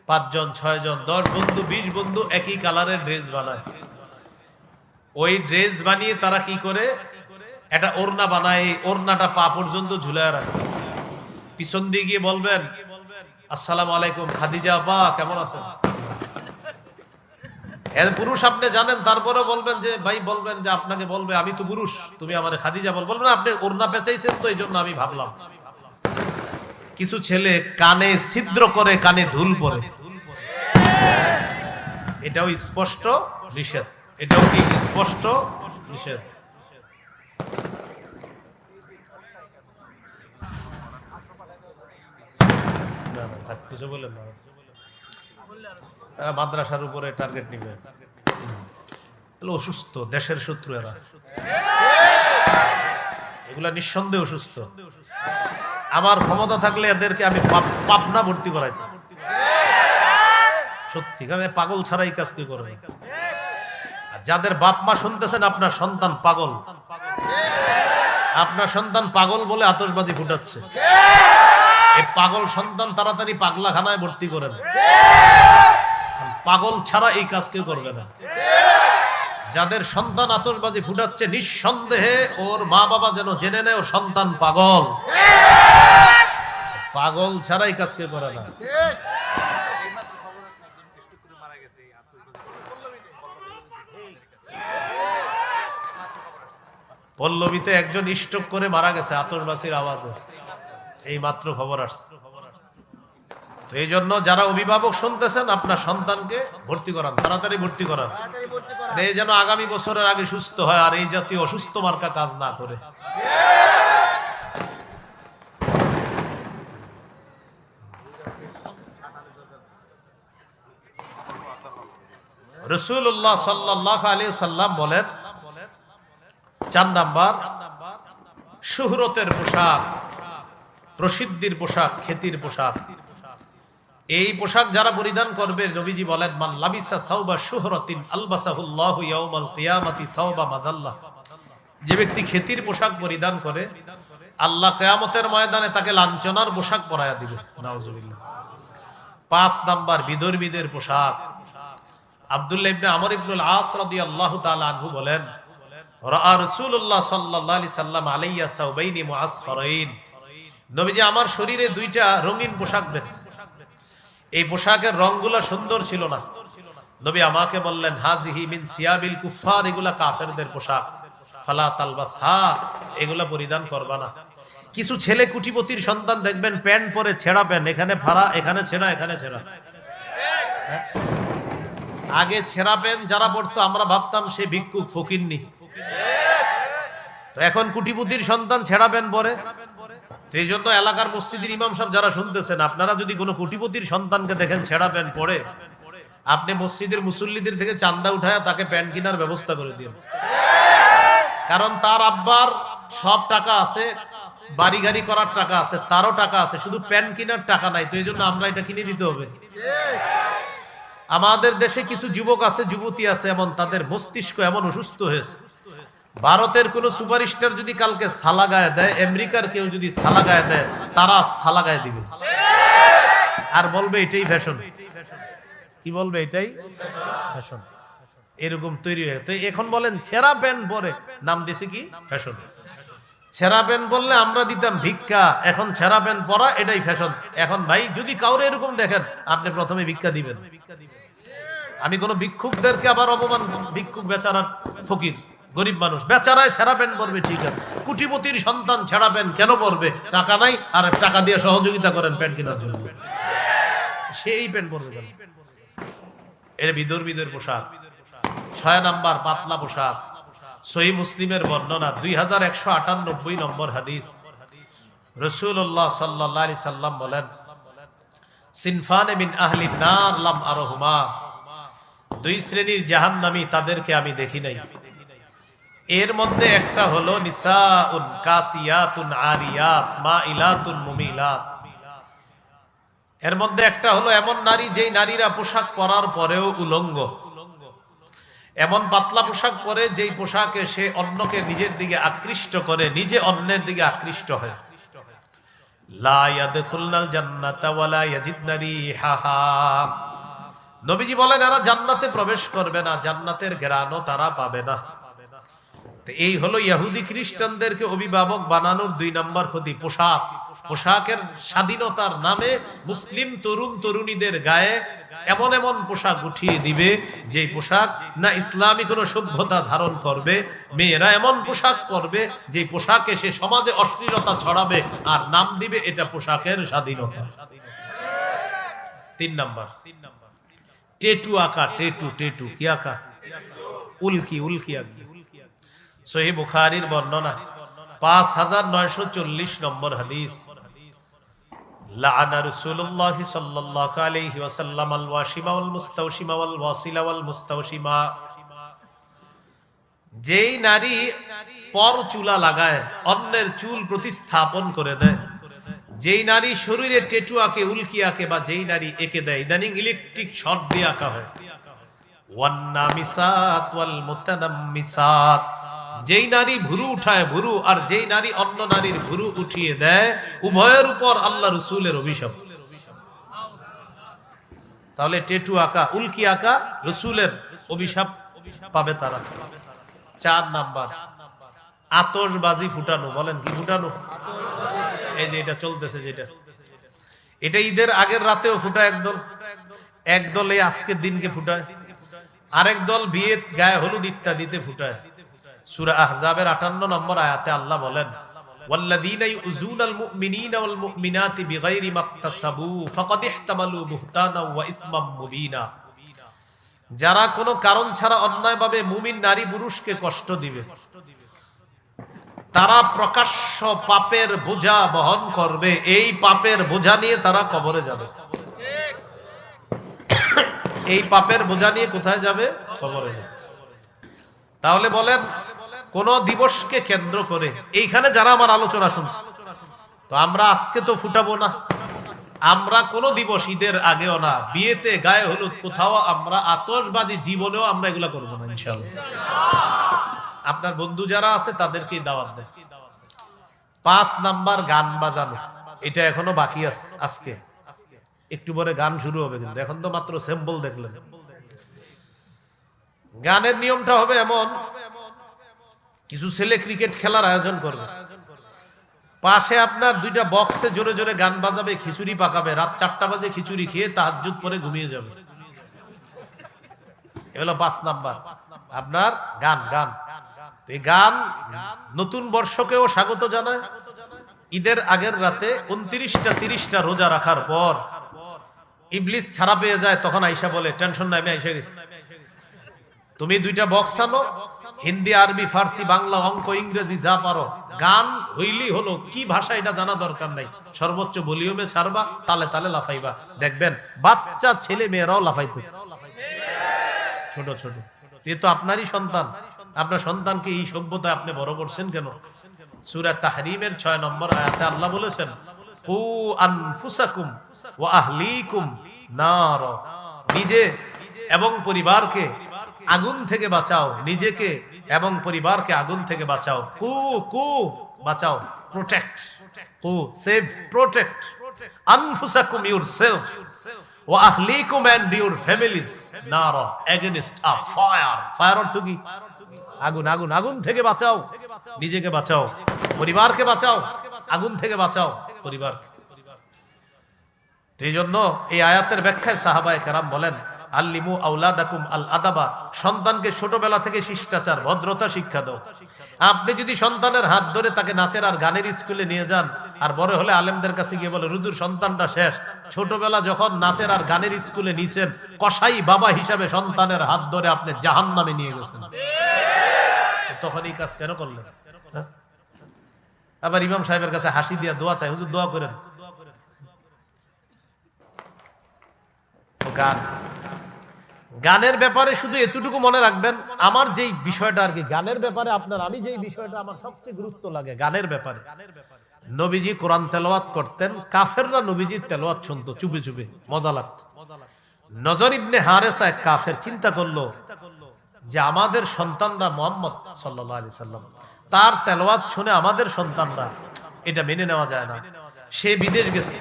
5 জন 6 জন 10 বন্ধু 20 বন্ধু একই কালারের ড্রেস বানায়। ওই ড্রেস বানিয়ে তারা কি করে, একটা ওড়না বানায়, ওড়নাটা পা পর্যন্ত ঝুলায় রাখে। পিছন দিয়ে গিয়ে বলবেন, আসসালামু আলাইকুম খাদিজা আপা, কেমন আছেন? এর পুরুষ আপনি জানেন, তারপরে বলবেন যে ভাই, বলবেন যে আপনাকে বলবে আমি তো পুরুষ, তুমি আমারে খাদিজা বল। বলবেন আপনি ওড়না পেঁচাইছেন তো, এই জন্য আমি ভাবলাম। কিছু ছেলে কানে ছিদ্র করে, কানে ধুল পরে, এটাও স্পষ্ট নিষেধ। এটাও কি স্পষ্ট নিষেধ। কিছু বললেন না, মাদ্রাসার উপরে টার্গেট নিবে। অসুস্থ, দেশের শত্রু এরা, এগুলা নিঃসন্দেহে অসুস্থ। আমার ক্ষমতা থাকলে এদেরকে আমি পাবনা ভর্তি করাইতাম, সত্যি। কারণ পাগল ছাড়াই কাজ কি করবে। যাদের বাপ মা শুনতেছেন, আপনার সন্তান পাগল, আপনার সন্তান পাগল বলে আতশবাজি ফুটাচ্ছে। এই পাগল সন্তান তাড়াতাড়ি পাগলাখানায় ভর্তি করেন। পাগল ছাড়া এই কাজ কেউ করবে না। যাদের সন্তান আতশবাজি ফুটাচ্ছে, নিঃসন্দেহে ওর মা বাবা যেন জেনে নেয় ওর সন্তান পাগল। পাগল ছাড়া এই কাজ কেউ করে না। পল্লবীতে একজন স্ট্রোক করে মারা গেছে আতশবাজির আওয়াজে, এই মাত্র খবর আসছে। তো এই জন্য যারা অভিভাবক শুনতেছেন, আপনার সন্তানকে ভর্তি করান, তাড়াতাড়ি ভর্তি করান, এই যেন আগামী বছরের আগে সুস্থ হয় আর এই জাতীয় অসুস্থ মার্কা কাজ না করে। রাসূলুল্লাহ সাল্লাল্লাহু আলাইহি সাল্লাম বলেন, 4 নাম্বার, শুহরতের পোশাক, প্রসিদ্ধির পোশাক, খ্যাতির পোশাক। এই পোশাক যারা পরিধান করবে, নবীজি বলেন, মান লাবিসা সাওবা শুহরাতিন আলবাসাহুল্লাহু ইয়াউমাল কিয়ামাতি সাওবা মাদাল্লাহ। যে ব্যক্তি খ্যাতির পোশাক পরিধান করে, আল্লাহ কিয়ামতের ময়দানে তাকে লাঞ্ছনার পোশাক পরায়া দিবে। নাউজুবিল্লাহ। 5 নাম্বার, বিধর্মীদের পোশাক। আব্দুল্লাহ ইবনে আমর ইবনুল আস রাদিয়াল্লাহু তাআলা আনহু বলেন, রাআ রাসূলুল্লাহ সাল্লাল্লাহু আলাইহি সাল্লাম আলাইয়া সাওবাইনি মুআসফারাইন। নবীজি আমার শরীরে 2টা রঙিন পোশাক দেখছে। এই পোশাকের রংগুলো সুন্দর ছিল না। নবী আমাকে বললেন, হাজিহি মিন সিয়াবিল কুফার, এগুলা কাফেরদের পোশাক, ফালা তালবাসহা, এগুলা পরিধান করবা না। কিছু ছেলে কুটিপতির সন্তান দেখবেন প্যান্ট পরে ছেঁড়া প্যান্ট, এখানে ফাড়া, এখানে ছেঁড়া, এখানে ছেঁড়া। আগে ছেঁড়া প্যান্ট যারা পড়তো আমরা ভাবতাম সে ভিক্ষুক, ফকিন্নি। তো এখন কুটিপতির সন্তান ছেঁড়া প্যান্ট পরে। তো এই জন্য এলাকার মসজিদের ইমাম সাহেব যারা শুনতেছেন, আপনারা যদি কোনো কোটিপতির সন্তানকে দেখেন ছেঁড়া প্যান্ট পরে, আপনি মসজিদের মুসল্লিদের থেকে চান্দা উঠায় তাকে প্যান্ট কেনার ব্যবস্থা করে দিন। কারণ তার আব্বার সব টাকা আছে, বাড়ি গাড়ি করার টাকা আছে, তারও টাকা আছে, শুধু প্যান্ট কেনার টাকা নাই। তো এই জন্য আমরা এটা কিনে দিতে হবে। আমাদের দেশে কিছু যুবক আছে, যুবতী আছে, এমন তাদের মস্তিষ্ক এমন অসুস্থ হয়েছে, ভারতের কোন সুপারস্টার যদি কালকে সালা গায়ে দেয়, আমেরিকার কেউ যদি সালা গায়ে দেয়, তারা সালা গায়ে দিবে আর বলবে এটাই ফ্যাশন। কি বলবে? এটাই ফ্যাশন। এরকম তৈরি হয়ে, তো এখন বলেন ছেঁড়া প্যান্ট পরে, নাম দিছে কি? ফ্যাশন। ছেঁড়া প্যান্ট বললে আমরা দিতাম ভিক্ষা, এখন ছেঁড়া প্যান্ট পরা এটাই ফ্যাশন। এখন ভাই যদি কাউরে এরকম দেখেন, আপনি প্রথমে ভিক্ষা দিবেন। আমি কোন ভিক্ষুকদেরকে আবার অপমান, ভিক্ষুক বেচারা ফকির গরিব মানুষ, বেচারায় ছেঁড়া প্যান্ট পরবে, ঠিক আছে। কোটিপতির সন্তান ছেঁড়া প্যান্ট কেন পরবে? টাকা নাই, আর টাকা দিয়ে সহযোগিতা করেন প্যান্ট কেনার জন্য, সেই প্যান্ট পরবে কেন? এর বিধর্মীদের পোশাক। 6 নাম্বার, পাতলা পোশাক। সহিহ মুসলিমের বর্ণনা, 2198 নম্বর হাদিস। রাসূলুল্লাহ সাল্লাল্লাহু আলাইহি সাল্লাম বলেন, সিনফানে মিন আহলিন নার লাম আরহুমা, 2 শ্রেণীর জাহান্নামী, তাদেরকে আমি দেখি নাই। এর মধ্যে একটা হলো নিসাউন কাসিয়াতুন আরিয়াত মাইলাতুন মুমিলাত। এর মধ্যে একটা হলো এমন নারী, যেই নারীরা পোশাক পরার পরেও উলঙ্গ, এমন পাতলা পোশাক পরে যেই পোশাকে সে অন্যকে নিজের দিকে আকৃষ্ট করে, নিজে অন্যের দিকে আকৃষ্ট হয়। লা ইয়াদখুলনাল জান্নাতা ওয়ালা ইয়াজিদনা রিহাহা। নবীজি বলেন এরা জান্নাতে প্রবেশ করবে না, জান্নাতের ঘ্রাণও তারা পাবে না। এই হলো ইহুদি খ্রিস্টানদেরকে অভিভাবক বানানোর 2 নম্বর ক্ষতি, পোশাক। পোশাকের স্বাধীনতার নামে মুসলিম তরুণ তরুণীদের গায়ে এমন এমন পোশাক উঠিয়ে দিবে, যে পোশাক না ইসলামী কোন সভ্যতা ধারণ করবে। মেয়েরা এমন পোশাক পরবে, যে পোশাকে সে সমাজে অশ্লীলতা ছড়াবে, আর নাম দিবে এটা পোশাকের স্বাধীনতা। 3 নাম্বার, টেটু আঁকা। টেটু, টেটু কি আঁকা? উল্কি, উল্কি আঁকি। সহিহ বুখারীর বর্ণনা, 5940 নম্বর হাদিস। লাআনা রাসূলুল্লাহ সাল্লাল্লাহু আলাইহি ওয়াসাল্লাম আল ওয়াশিমা ওয়াল মুস্তাওশিমা ওয়াল ওয়াসিলা ওয়াল মুস্তাওশিমা। যেই নারী পর চুলা লাগায়, অন্যের চুল প্রতিস্থাপন করে দেয়, যেই নারী শরীরে টেটু আঁকে, উল্কি আঁকে, বা যেই নারী এঁকে দেয়, ইদানিং ইলেকট্রিক শর্ট দিয়ে আঁকা হয়, ওয়ান নামিসাত ওয়াল মুতানাম্মিসাত, যেই নারী ভুরু উঠায় ভুরু, আর যেই নারী অন্য নারীর ভুরু উঠিয়ে দেয়, উভয়ের উপর আল্লাহ রাসূলের অভিশাপ। তাহলে টেটু আঁকা, উল্কি আঁকা, রাসূলের অভিশাপ পাবে তারা। 4 নাম্বার, আতশবাজি ফুটানো। বলেন কি ফুটানো? এই যে এটা চলতেছে, যেটা এটা ঈদের আগের রাতেও ফুটায় একদল, একদল এই আজকের দিনকে ফুটায়, আরেক দল বিয়ে, গায়ে হলুদ ইত্যাদিতে ফুটায়। সূরা আহজাবের 58 নম্বর আয়াতে আল্লাহ বলেন, ওয়াল্লাযীনা ইউযুনাল মুমিনিনা ওয়াল মুমিনাতি বিগাইরি মাকতাসাবু ফাকাদ ইহতামালু বুহতানা ওয়া ইসমাম মুবিনা। যারা কোনো কারণ ছাড়া অন্যায়ভাবে মুমিন নারী পুরুষকে কষ্ট দিবে, তারা প্রকাশ্য পাপের বোঝা বহন করবে। এই পাপের বোঝা নিয়ে তারা কবরে যাবে। এই পাপের বোঝা নিয়ে কোথায় যাবে? কবরে যাবে। তাহলে বলেন, কোন দিবসকে কেন্দ্র করে এইখানে যারা আমার আলোচনা শুনছে, তো আমরা আজকে তো ফুটাবো না, আমরা কোন দিবস ঈদের আগেও না, বিয়েতে গায়ে হলুদ কোথাও আমরা আতশবাজি জীবনেও আমরা এগুলা করবো না ইনশাআল্লাহ। আপনার বন্ধু যারা আছে তাদেরকেই দাওয়াত দেন। 5 নাম্বার গান বাজানো, এটা এখনো বাকি আছে। আজকে একটু পরে গান শুরু হবে, কিন্তু এখন তো মাত্র স্যাম্পল দেখলেন। গানের নিয়মটা হবে এমন, কিছু ছেলে ক্রিকেট খেলার আয়োজন করবে, পাশে আপনার 2টা বক্সে জোরে জোরে গান বাজাবে, খিচুড়ি পাকাবে, রাত 4টা বাজে খিচুড়ি খেয়ে তাহাজ্জুদ পরে ঘুমিয়ে যাবে। এগুলো 5 নাম্বার আপনার গান। গান, এই গান নতুন বর্ষকেও স্বাগত জানায়। ঈদের আগের রাতে 29টা 30টা রোজা রাখার পর ইবলিস ছাড়া পেয়ে যায়, তখন আয়েশা বলে, টেনশন নাই, আমি আয়েশা গেছি, তুমি 2টা বক্স আনো, হিন্দি, আরবি, ফার্সি, বাংলা, অঙ্ক, ইংরেজি যা পারো, গান হইলি হলো, কি ভাষা এটা জানা দরকার নাই, সর্বোচ্চ ভলিউমে ছাড়বা, তালে তালে লাফাইবা, দেখবেন বাচ্চা ছেলে মেয়েরাও লাফাইতেছে, ছোট ছোট। এ তো আপনারই সন্তান, আপনার সন্তানকে এই সভ্যতায় আপনি বড় করছেন কেন? সূরা তাহরীমের 6 নম্বর আয়াতে আল্লাহ বলেছেন, কু আনফুসাকুম ওয়া আহলিকুম নার, নিজে এবং পরিবারকে আগুন থেকে বাঁচাও, নিজেকে এবং পরিবারকে আগুন থেকে বাঁচাও। কু কু বাঁচাও, প্রোটেক্ট, কু সেভ, প্রোটেক্ট আনফুসাকুম ইউরসেলফ ওয়া আহলিকুম এন্ড ইউর ফ্যামিলিজ নার এগেইনস্ট আ ফায়ার। ফায়ার অর্থ কি? আগুন। আগুন, আগুন থেকে বাঁচাও, নিজেকে বাঁচাও, পরিবারকে বাঁচাও, আগুন থেকে বাঁচাও পরিবারকে। এই জন্য এই আয়াতের ব্যাখ্যায় সাহাবায়ে কেরাম বলেন, আল্লিমু আওলাদাকুম আল আদাবা, সন্তানকে ছোটবেলা থেকে শিষ্টাচার, ভদ্রতা শিক্ষা দাও। আপনি যদি সন্তানের হাত ধরে তাকে নাচের আর গানের স্কুলে নিয়ে যান, আর বড় হলে আলেমদের কাছে গিয়ে বলে, হুজুর সন্তানটা শেষ, ছোটবেলা যখন নাচের আর গানের স্কুলে নিছেন, কসাই বাবা হিসাবে সন্তানের হাত ধরে আপনি জাহান্নামে নিয়ে গেছেন, তখন এই কাজ কেন করলেন? আবার ইমাম সাহেবের কাছে হাসি দিয়া দোয়া চাই, হুজুর দোয়া করেন। গান, গানের ব্যাপারে শুধু এতটুকু মনে রাখবেন, আমার যেই বিষয়টা আর কি গানের ব্যাপারে আপনার, আমি যেই বিষয়টা আমার সবচেয়ে গুরুত্ব লাগে গানের ব্যাপারে, নবীজি কোরআন তেলাওয়াত করতেন, কাফেররা নবীজির তেলাওয়াত শুনতো চুপে চুপে, মজা লাগতো। নজর ইবনে হারেসা এক কাফের চিন্তা করলো যে আমাদের সন্তানরা মুহাম্মদ সাল্লাল্লাহু আলাইহি সাল্লাম তার তেলাওয়াত শুনে আমাদের সন্তানরা, এটা মেনে নেওয়া যায় না। সে বিদেশ গেছে,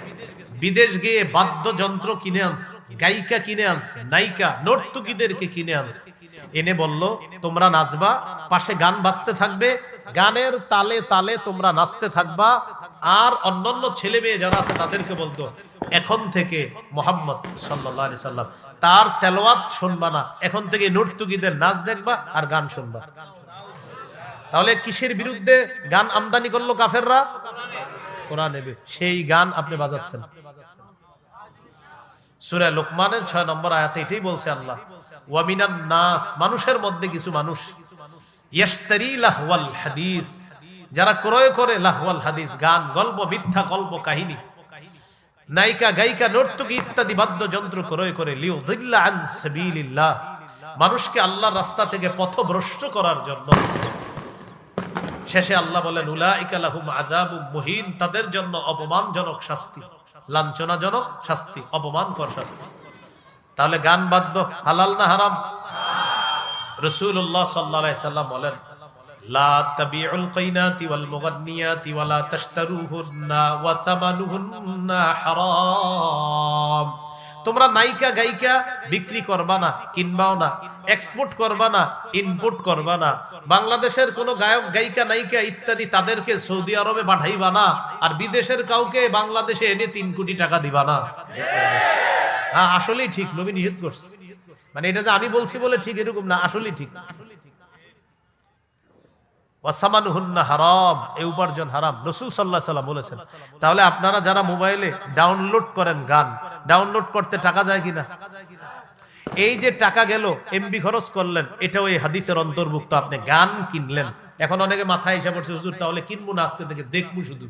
বিদেশ গিয়ে বাদ্যযন্ত্র কিনে আনছে, গায়িকা কিনে আনছে, নায়িকা নর্তকীদেরকে কিনে আনছে, এনে বলল তোমরা নাচবা, পাশে গান বাজতে থাকবে, গানের তালে তালে তোমরা নাচতে থাকবা। আর অন্যান্য ছেলে মেয়ে যারা আছে তাদেরকে বলতো, এখন থেকে মুহাম্মদ সাল্লাল্লাহু আলাইহি সাল্লাম তার তেলাওয়াত শুনবা না, এখন থেকে নর্তকীদের নাচ দেখবা আর গান শুনবা। তাহলে কিসের বিরুদ্ধে গান আমদানি করলো কাফেররা? কোরআন নেবে, সেই গান আপনি বাজাচ্ছেন। সূরা লোকমানের 6 নম্বর আয়াতে এটাই বলছে আল্লাহ, ওয়া মিনান নাস, মানুষের মধ্যে কিছু মানুষ, ইয়াশতারি লাহওয়াল হাদিস, যারা ক্রয় করে লাহওয়াল হাদিস, গান, গল্প, মিথ্যা গল্প, কাহিনী, নায়িকা, গায়িকা, নর্তকী ইত্যাদি বাদ্যযন্ত্র ক্রয় করে, লিউযিল্লা আন সাবিলিল্লাহ, মানুষকে আল্লাহর রাস্তা থেকে পথভ্রষ্ট করার জন্য। শেষে আল্লাহ বলেন, উলাইকা লাহুম আযাবুম মুহিন, তাদের জন্য অপমানজনক শাস্তি, লাঞ্ছনাজনক শাস্তি, অপমানকর শাস্তি। তাহলে গান বাদ্য হালাল না হারাম? রাসূলুল্লাহ সাল্লাল্লাহু আলাইহি সাল্লাম বলেন, লা তাবিউল কাইনাতি ওয়াল মুগান্নিয়াতি ওয়া লা তাশতারুহুন্না ওয়া সামানুহুন্না হারাম। তোমরা নায়িকা গায়িকা বিক্রি করবা না, কিনবাও না, এক্সপোর্ট করবা না, ইনপুট করবা না। বাংলাদেশের কোন গায়ক গায়িকা নায়িকা ইত্যাদি তাদেরকে সৌদি আরবে পাঠাইবা না, আর বিদেশের কাউকে বাংলাদেশে এনে 3 কোটি টাকা দিবা না। হ্যাঁ, আসলেই ঠিক, নবী নিষেধ করছে। মানে এটা যে আমি বলছি বলে ঠিক এরকম না, আসলেই ঠিক। ওয়াসামানুহুন্না হারাম, এই উপার্জন হারাম, রাসূল সাল্লাল্লাহু আলাইহি ওয়াসাল্লাম বলেছেন। তাহলে আপনারা যারা মোবাইলে ডাউনলোড করেন গান, ডাউনলোড করতে টাকা যায় কিনা? এই যে টাকা গেল, এমবি খরচ করলেন, এটাও এই হাদিসের অন্তর্ভুক্ত। আপনি গান কিনলেন, এখন অনেকে মাথায় এসে পড়ছে, হুজুর তাহলে কিনবো না, আজকে থেকে দেখবো, শুধু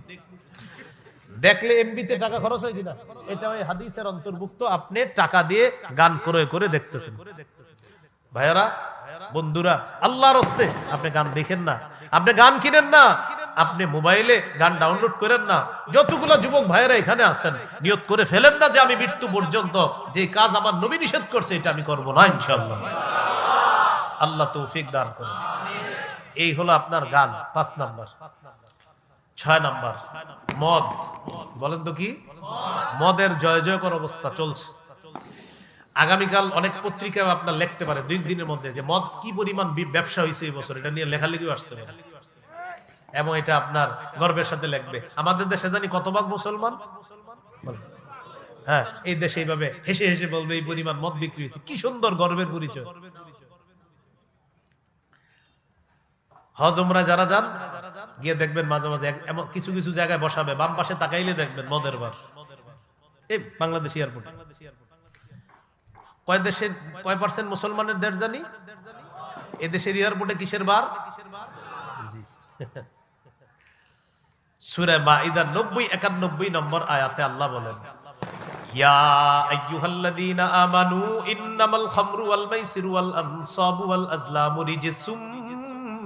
দেখলে এমবিতে টাকা খরচ হয় কিনা? এটাও এই হাদিসের অন্তর্ভুক্ত। আপনি টাকা দিয়ে গান ক্রয় করে দেখতেছেন। ভাইয়ারা, বন্ধুরা, আল্লাহর হস্তে আপনি গান দেখেন না, আপনি গান কিনেন না, আপনি মোবাইলে গান ডাউনলোড করেন না। যতগুলো যুবক ভাইয়েরা এখানে আছেন, নিয়ত করে ফেলেন না যে আমি মৃত্যু পর্যন্ত যে কাজ আমার নবী নিষেধ করছে এটা আমি করব না, ইনশাআল্লাহ। আল্লাহ তৌফিক দান করেন। এই হলো আপনার গান, 5 নাম্বার। 6 নাম্বার, মদ। বলেন তো কি? মদের জয় জয়কর অবস্থা চলছে। আগামীকাল অনেক পত্রিকায় আপনার লিখতে পারে 2 দিনের মধ্যে যে মদ কি পরিমাণ ব্যবসা হয়েছে এই বছর, এটা নিয়ে লেখালেখিও আসতে পারে, এবং এটা আপনার গর্বের সাথে লিখবে। আমাদের দেশে জানি কত ভাগ মুসলমান? হ্যাঁ, এই দেশে এইভাবে হেসে হেসে বলবে এই পরিমাণ মদ বিক্রি হয়েছে। কি সুন্দর গর্বের পরিচয়। হজ উমরা যারা যান, গিয়ে দেখবেন মাঝে মাঝে এমন কিছু কিছু জায়গায় বসাবে, বাম পাশে তাকাইলে দেখবেন মদের বার। এই বাংলাদেশ এয়ারপোর্ট, কয় পার্সেন্ট মুসলমানের দেশ জানি? এই দেশের এয়ারপোর্টে কিসের বার? জি, সূরা মাইদার 90-91 নম্বর আয়াতে আল্লাহ বলেন, ইয়া আইয়ুহাল্লাযীনা আমানু ইন্নামাল খামরু ওয়াল মাইসিরু ওয়াল আনসাবু ওয়াল আজলামু রিজসুম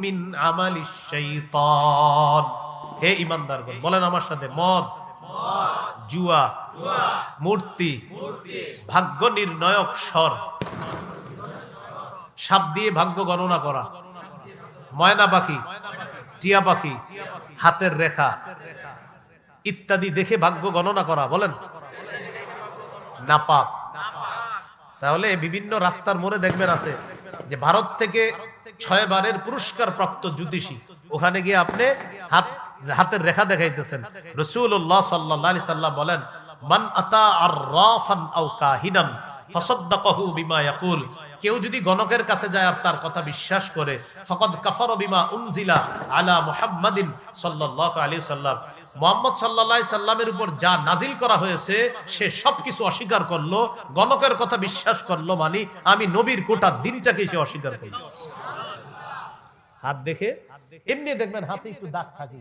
মিন আমালিশ শাইতান। হে ঈমানদারগণ, বলেন আমার সাথে, মদ, জুয়া, মূর্তি, ভাগ্য নির্ণয়ক স্বর, সাপ দিয়ে ভাগ্য গণনা করা, ময়না পাখি, টিয়া পাখি, হাতের রেখা ইত্যাদি দেখে ভাগ্য গণনা করা, বলেন নাপাক। তাহলে বিভিন্ন রাস্তার মোড়ে দেখবেন আছে যে ভারত থেকে 6 বারের পুরস্কার প্রাপ্ত জ্যোতিষী, ওখানে গিয়ে আপনি হাতের রেখা দেখাইতেছেন। রাসূলুল্লাহ সাল্লাল্লাহু আলাইহি সাল্লাম বলেন, মান আতা আররাফান আও কাহিনান ফাসাদ্দাকাহু বিমা ইয়াকুল, কেউ যদি গণকের কাছে যায় আর তার কথা বিশ্বাস করে, ফাকাদ কাফারা বিমা উনজিলা আলা মুহাম্মাদিন সাল্লাল্লাহু আলাইহি সাল্লাম, মুহাম্মদ সাল্লাল্লাহু আলাইহি সাল্লামের উপর যা নাজিল করা হয়েছে সে সবকিছু অস্বীকার করলো। গণকের কথা বিশ্বাস করলো মানে আমি নবীর কোটা দিনটাকে সে অস্বীকার করলো। হাত দেখে এমনি দেখবেন হাতে একটু দাগ থাকে,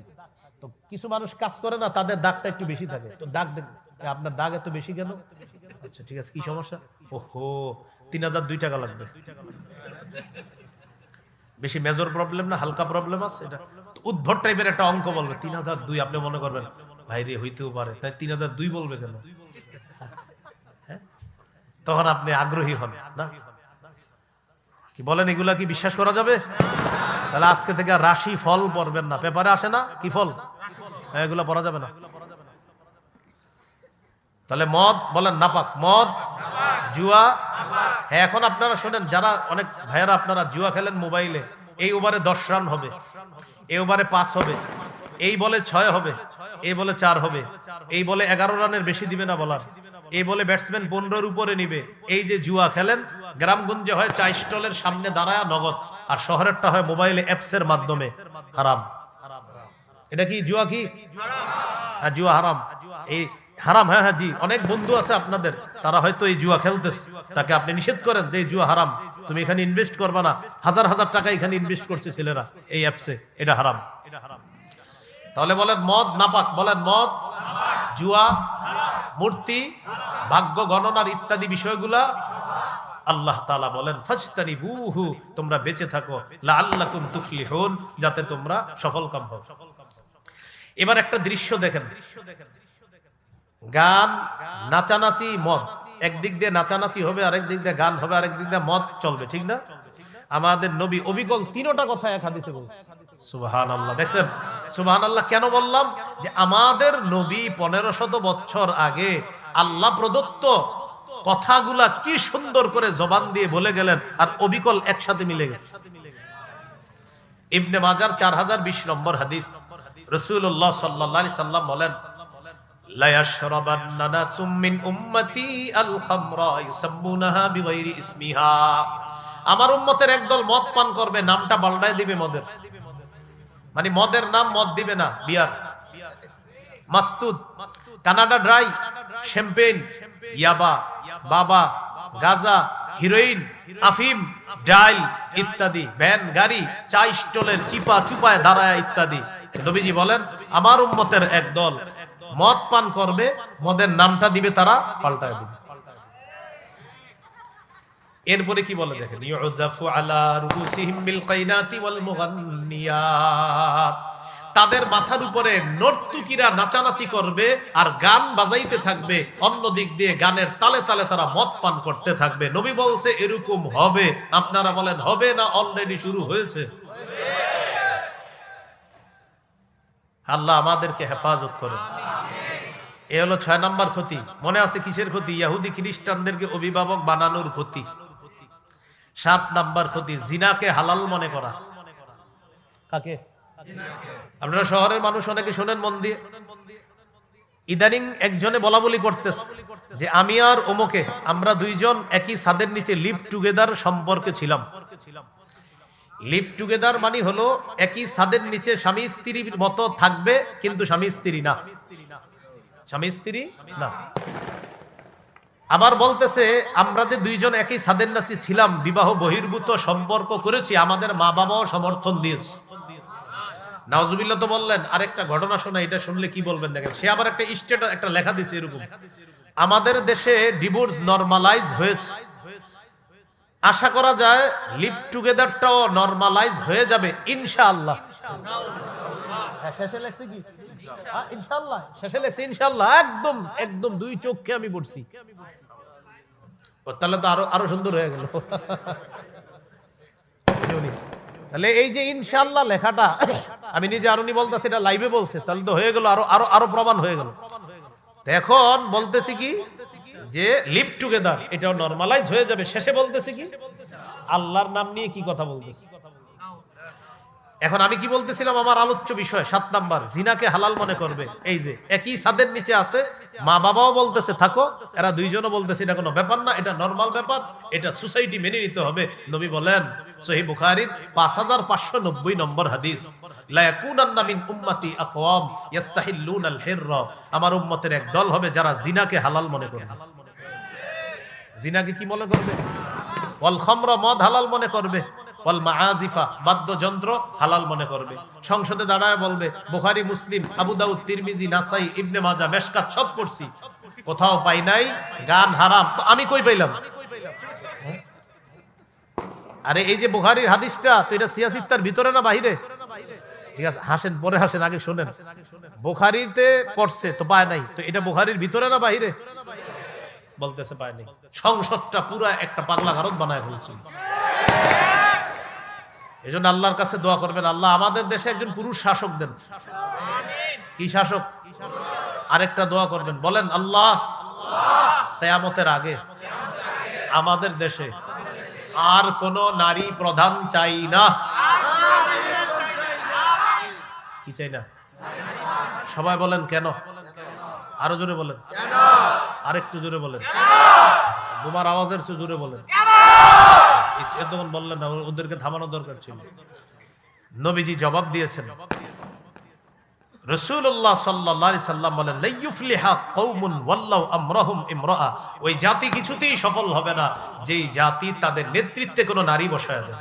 তো কিছু মানুষ কাজ করে না, তাদের দাগটা একটু বেশি থাকে, তো দাগ দেখবেন আপনার দাগ এত বেশি কেন? আচ্ছা ঠিক আছে, কি সমস্যা? ওহো, 3002 টাকা লাগবে। বেশি মেজর প্রবলেম না, হালকা প্রবলেম আছে, এটা উদ্ভট টাইপের একটা অঙ্ক বলবে 3002। আপনি মনে করবেন ভাই রে হইতেও পারে, তাই 3002 বলবে কেন? তখন আপনি আগ্রহী হন না, কি বলেন? এগুলা কি বিশ্বাস করা যাবে? তাহলে আজকে থেকে রাশি ফল পড়বেন না, পেপারে আসে না কি ফল, এগুলা পড়া যাবে না। তাহলে মদ, বলেন নাপাক, মদ, জুয়া। হ্যাঁ, এখন আপনারা শোনেন, যারা অনেক ভাইয়েরা আপনারা জুয়া খেলেন মোবাইলে, এই ওভারে 10 রান হবে, এই ওভারে 5 হবে, এই বলে 6 হবে, এই বলে 4 হবে, এই বলে 11 রানের বেশি দিবে না বলার, এই বলে ব্যাটসম্যান 15-র উপরে নিবে। এই যে জুয়া খেলেন, গ্রামগঞ্জে হয় চা স্টলের সামনে দাঁড়ায় নগদ, আর শহরেরটা হয় মোবাইলে অ্যাপসের মাধ্যমে। হারাম। এটা কি জুয়া? কি হ্যাঁ, জুয়া হারাম। এই হারাম, হ্যাঁ হ্যাঁ জি, অনেক বন্ধু আছে আপনাদের, তারা হয়তো এই জুয়া খেলতেছে, তাকে আপনি নিষেধ করেন যে এই জুয়া হারাম, তুমি এখানে ইনভেস্ট করবা না, হাজার হাজার টাকা এখানে ইনভেস্ট করছে ছেলেরা এই অ্যাপসে, এটা হারাম। তাহলে বলেন মদ নাপাক, বলেন মদ, জুয়া, মূর্তি, ভাগ্য গণনার ইত্যাদি বিষয়গুলা আল্লাহ তাআলা বলেন ফাজতানিবুহু, তোমরা বেঁচে থাকো, লাআল্লাকুম তুফলিহুন, যাতে তোমরা সফলকাম হও। এবার একটা দৃশ্য দেখেন, গান, নাচানাচি, মদ, একদিক দিয়ে নাচানাচি হবে, আরেক দিক দিয়ে গান হবে, আরেক দিক দিয়ে মদ চলবে, ঠিক না? আমাদের নবী অবিকল 3টা কথা এক হাদিসে বলছেন। সুবহানাল্লাহ। দেখছেন সুবহানাল্লাহ কেন বললাম? যে আমাদের নবী 1500 বছর আগে আল্লাহ প্রদত্ত কথাগুলা কি সুন্দর করে জবান দিয়ে বলে গেলেন, আর অবিকল একসাথে মিলে গেছে। ইবনে মাজার 4020 নম্বর হাদিস, রাসূলুল্লাহ সাল্লাল্লাহু আলাইহি সাল্লাম বলেন, লা ইয়াশরাবান্না নাসুম মিন উম্মতি আল খামরা ইউসাম্মুনাহা বিগাইরি ইসমিহা, আমার উম্মতের একদল মদ পান করবে, নামটা পাল্টায় দিবে মদের। মানে মদের নাম মদ দিবে না, বিয়ার। মাস্তুদ, কানাডা ড্রাই, শ্যাম্পেন, ইয়াবা, বাবা, গাজা, হিরোইন, আফিম, ডাইল ইত্যাদি, ভ্যান, গাড়ি, চা স্টলের চিপা চুপায় দাঁড়ায় ইত্যাদি। নবীজি বলেন আমার উম্মতের একদল মদ পান করবে, মদের নামটা দিবে তারা পাল্টায় দিবে। এরপরে কি বলে দেখেন, ইউজাফু আলা রুসিহিম বিল কাইনাতি ওয়াল মুগান্নিয়াত, তাদের মাথার উপরে নর্তুকিরা নাচানাচি করবে আর গান বাজাইতে থাকবে, অন্য দিক দিয়ে গানের তালে তালে তারা মদ পান করতে থাকবে। নবী বলছে এরকম হবে। আপনারা বলেন হবে না অলরেডি শুরু হয়েছে? আল্লাহ আমাদেরকে হেফাজত করেন। এ হলো 6 নম্বর ক্ষতি। মনে আছে কিসের ক্ষতি? ইহুদি খ্রিস্টানদেরকে অভিভাবক বানানোর ক্ষতি। 7 নম্বর ক্ষতি, জিনাকে হালাল মনে করা। কাকে? আপনারা শহরের মানুষ অনেকে শোনেন মন দিয়ে। ইদানিং একজনে বলা বলি করতেছে যে আমি আর ওমকে আমরা দুইজন একই ছাদের নিচে লিভ টুগেদার সম্পর্কে ছিলাম। লিভ টুগেদার মানে হলো একই ছাদের নিচে স্বামী স্ত্রীর মতো থাকবে, কিন্তু স্বামী স্ত্রী না, স্বামী স্ত্রী না। আবার বলতেছে আমরা যে দুইজন একই ছাদের নিচে ছিলাম, বিবাহ বহির্ভূত সম্পর্ক করেছি, আমাদের মা বাবাও সমর্থন দিয়েছে। নাউজুবিল্লাহ তো বললেন। আরেকটা ঘটনা শোনা, এটা শুনলে কি বলবেন দেখেন। সে আবার একটা স্টেটাস একটা লেখা দিছে এরকম, আমাদের দেশে ডিভোর্স নরমালাইজ হয়েছে, আশা করা যায় লিভ টুগেদারটাও নরমালাইজ হয়ে যাবে ইনশাআল্লাহ। শেষে লেখছে কি ইনশাআল্লাহ? শেষে লেখছে ইনশাআল্লাহ। একদম একদম দুই চোখে আমি পড়ছি। তাহলে তো আরো সুন্দর হয়ে গেল। তাহলে এই যে ইনশাআল্লাহ লেখাটা আমি নিজে আরুনি বলতেছি, এটা লাইভে বলছে, তাহলে তো হয়ে গেল, আরো প্রমাণ হয়ে গেল। এখন বলতেছি কি যে লিভ টুগেদার এটাও নরমালাইজ হয়ে যাবে। শেষে বলতেছি কি আল্লাহর নাম নিয়ে কি কথা বলতেছি। এখন আমি কি বলতেছিলাম, আমার আলোচ্য বিষয় 7 নাম্বার, জিনাকে হালাল মনে করবে। এই যে একই ছাদের নিচে আছে, মা বাবাও বলতেছে থাকো, এরা দুইজনও বলতেছে এটা কোনো ব্যাপার না, এটা নরমাল ব্যাপার, এটা সোসাইটি মেনে নিতে হবে। নবী বলেন সহিহ বুখারীর 5590 নম্বর হাদিস, লা ইয়াকুনান্না মিন উম্মতি আকওয়াম ইস্তাহিল্লুনাল হিররা, আমার উম্মতের এক দল হবে যারা জিনাকে হালাল মনে করবে। জিনাকে কি মনে করবে? ওয়াল খামরা, মদ হালাল মনে করবে। ওয়াল মাআজিফা, বাদ্যযন্ত্র হালাল মনে করবে। সংসদে দাঁড়ায় বলবে বুখারী, মুসলিম, আবু দাউদ, তিরমিজি, নাসাই, ইবনে মাজাহ, মেশকাত সব পড়ছি, কোথাও পাই নাই গান হারাম। তো আমি কই পাইলাম? আরে এই যে বুখারীর হাদিসটা, তো এটা সিয়াসিত্তার ভিতরে না বাহিরে? ঠিক আছে, হাসেন, পরে হাসেন, আগে শুনেন। বুখারীতে পড়ছে তো পায় নাই, তো এটা বুখারীর ভিতরে না বাহিরে? বলতেছে পায় নাই। সংসদটা পুরা একটা পাগলা গারদ বানায় ফেলছে। এজন্য আল্লাহর কাছে দোয়া করবেন, আল্লাহ আমাদের দেশে একজন পুরুষ শাসক দেন। কি শাসক? আরেকটা দোয়া করবেন, বলেন আল্লাহ কিয়ামতের আগে আমাদের দেশে আর কোন নারী প্রধান চাই না। কি চাই না? সবাই বলেন কেন? আরো জোরে বলেন, আরেকটু জোরে বলেন, তোমার আওয়াজের চেয়ে জোরে বলেন। এতক্ষণ বললেন না, ওদেরকে থামানোর দরকার ছিল। নবীজি জবাব দিয়েছেন, রাসূলুল্লাহ সাল্লাল্লাহু আলাইহি সাল্লাম বলেন, লা ইউফলিহা কওমুন ওয়াল্লাহু আমরাহুম ইমরাআ, ওই জাতি কিছুতেই সফল হবে না যেই জাতি তাদের নেতৃত্বে কোনো নারী বসায় দেয়।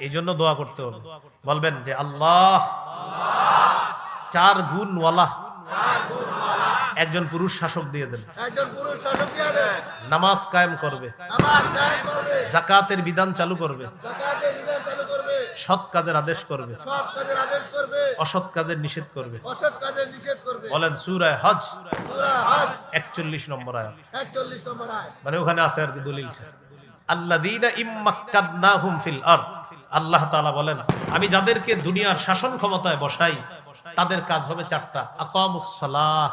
এই জন্য দোয়া করতে হবে, বলবেন যে আল্লাহ 4 গুণওয়ালা একজন পুরুষ শাসক দিয়ে দেন, নামাজ কায়েম করবে, যাকাতের বিধান চালু করবে, সৎ কাজের আদেশ করবে, অসৎ কাজের নিষেধ করবে। বলেন সূরা হজ 41 নম্বর আয়াত, মানে ওখানে আছে আর কি দলিল। আল্লাযীনা ইম্মাক্কাদনাহুম ফিল আরদ, আল্লাহ তাআলা বলেন আমি যাদেরকে দুনিয়ার শাসন ক্ষমতায় বসাই তাদের কাজ হবে 4টা। আকামুস সালাহ,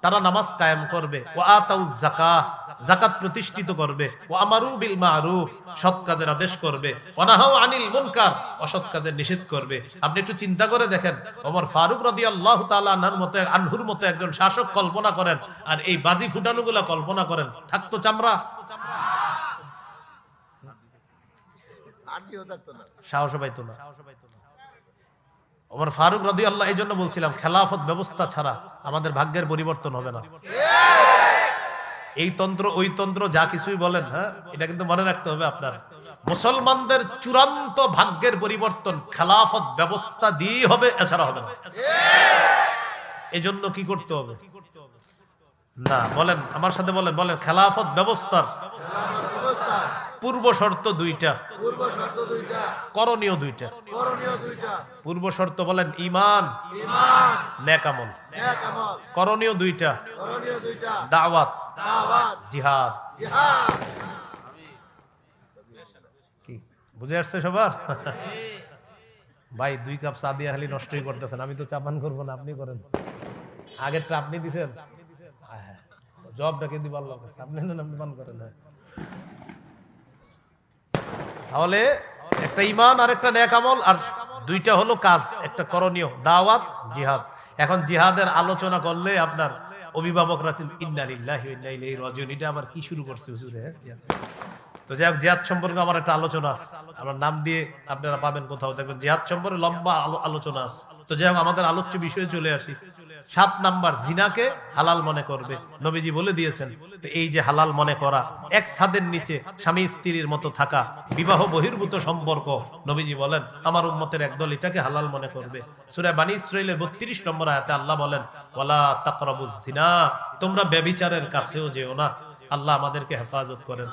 তারা নামাজ কায়েম করবে, ওয়া আতাউজ যাকাহ, যাকাত প্রতিষ্ঠিত করবে, ওয়া আমারু বিল মারুফ, সৎ কাজের আদেশ করবে, ওয়া নাহাউ আনিল মুনকার, অসৎ কাজের নিষেধ করবে। আপনি একটু চিন্তা করে দেখেন, ওমর ফারুক রাদিয়াল্লাহু তাআলা আনহুর মতো একজন শাসক কল্পনা করেন, আর এই বাজি ফুটানোগুলা কল্পনা করেন, থাকতো চামড়া। সাহসও পাইতো না। ওমর ফারুক রাদিয়াল্লাহু, এই জন্য বলছিলাম খেলাফত ব্যবস্থা ছাড়া আমাদের ভাগ্যের পরিবর্তন হবে না। এই তন্ত্র ওই তন্ত্র যা কিছুই বলেন, হ্যাঁ, এটা কিন্তু মনে রাখতে হবে আপনার। মুসলমানদের চূড়ান্ত ভাগ্যের পরিবর্তন খেলাফত ব্যবস্থা দিয়েই হবে, এছাড়া হবে না। এই জন্য কি করতে হবে? না বলেন, আমার সাথে বলেন, বলেন খেলাফত ব্যবস্থার পূর্ব শর্ত দুইটা, করণীয় দুইটা। পূর্ব শর্ত বলেন ঈমান, নেক আমল। করণীয় দুইটা, দাওয়াত, জিহাদ। কি বুঝে আসছে সবার? ভাই 2 কাপ চা দিয়ে খালি নষ্টই করতেছেন। আমি তো চা পান করবো না, আপনি করেন। আগেরটা আপনি দিছেন, জবটাকে দিব আল্লাহর কাছে, আপনি নেন, আপনি পান করেন। তাহলে একটা ঈমান আর একটা নেক আমল, আর দুইটা হলো কাজ, একটা করণীয়, দাওয়াত, জিহাদ। এখন জিহাদের আলোচনা করলে আপনার অভিভাবকরা ইন্না লিল্লাহি ওয়া ইন্না ইলাইহি রাজিউন, এটা আবার কি শুরু করছে হুজুরে? তো যাই হোক, জিহাদ সম্পর্কে আমার একটা আলোচনা আছে, আমার নাম দিয়ে আপনারা পাবেন কোথাও, দেখবেন জিহাদ সম্পর্কে লম্বা আলোচনা আছে। তো যাই হোক, আমাদের আলোচ্য বিষয়ে চলে আসি। 7 নাম্বার, জিনাকে হালাল মনে করবে, নবীজি বলে দিয়েছেন। তো এই যে হালাল মনে করা, এক ছাদের নিচে স্বামী স্ত্রীর মতো থাকা, বিবাহ বহির্ভূত সম্পর্ক, নবীজি বলেন আমার উম্মতের একদল এটাকে হালাল মনে করবে। সূরা বনী ইসরাঈলের 32 নম্বর আয়াতে আল্লাহ বলেন ওয়ালা তাকরাবুজ জিনা, তোমরা ব্যভিচারের কাছেও যেও না। আল্লাহ আমাদেরকে হেফাজত করেন।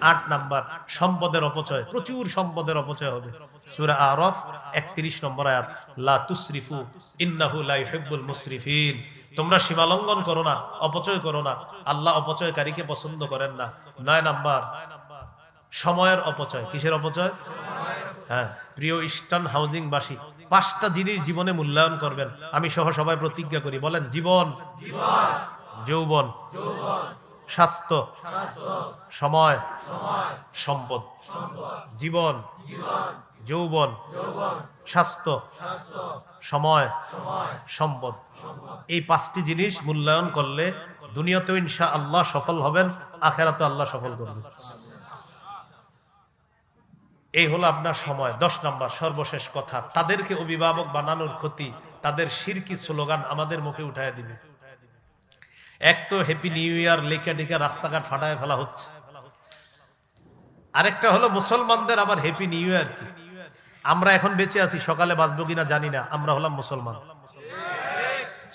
8 নাম্বার, সম্পদের অপচয়, প্রচুর সম্পদের অপচয় হবে। সূরা আরাফ 31 নম্বর আয়াত, লা তুসরিফু ইন্নাহু লা ইউহিব্বুল মুসরিফিন, তোমরা সীমা লঙ্ঘন করো না, অপচয় করো না, আল্লাহ অপচয়কারীকে পছন্দ করেন না। 9 নাম্বার, সময়ের অপচয়। কিসের অপচয়? হ্যাঁ, প্রিয় ইস্টার্ন হাউজিং বাসী, 5টা জিনিস জীবনে মূল্যায়ন করবেন। আমি সহ সবাই প্রতিজ্ঞা করি, বলেন জীবন, যৌবন, স্বাস্থ্য, সময়, সম্পদ। জীবন, যৌবন, স্বাস্থ্য, সময়, সম্পদ। এই 5টি জিনিস মূল্যায়ন করলে দুনিয়াতেও ইনশাআল্লাহ সফল হবেন, আখিরাতেও আল্লাহ সফল করবেন। এই হলো আপনার সময়। 10 নাম্বার, সর্বশেষ কথা, তাদেরকে অভিভাবক বানানোর ক্ষতি, তাদের শিরকি স্লোগান আমাদের মুখে উঠায় দিবে। এক তো হ্যাপি নিউ ইয়ার লেখা টেখা রাস্তাঘাট ফাটায় ফেলা হচ্ছে, আরেকটা হলো মুসলমানদের আবার হ্যাপি নিউ ইয়ার কি? আমরা এখন বেঁচে আছি, সকালে বাঁচবো কিনা জানি না, আমরা হলাম মুসলমান।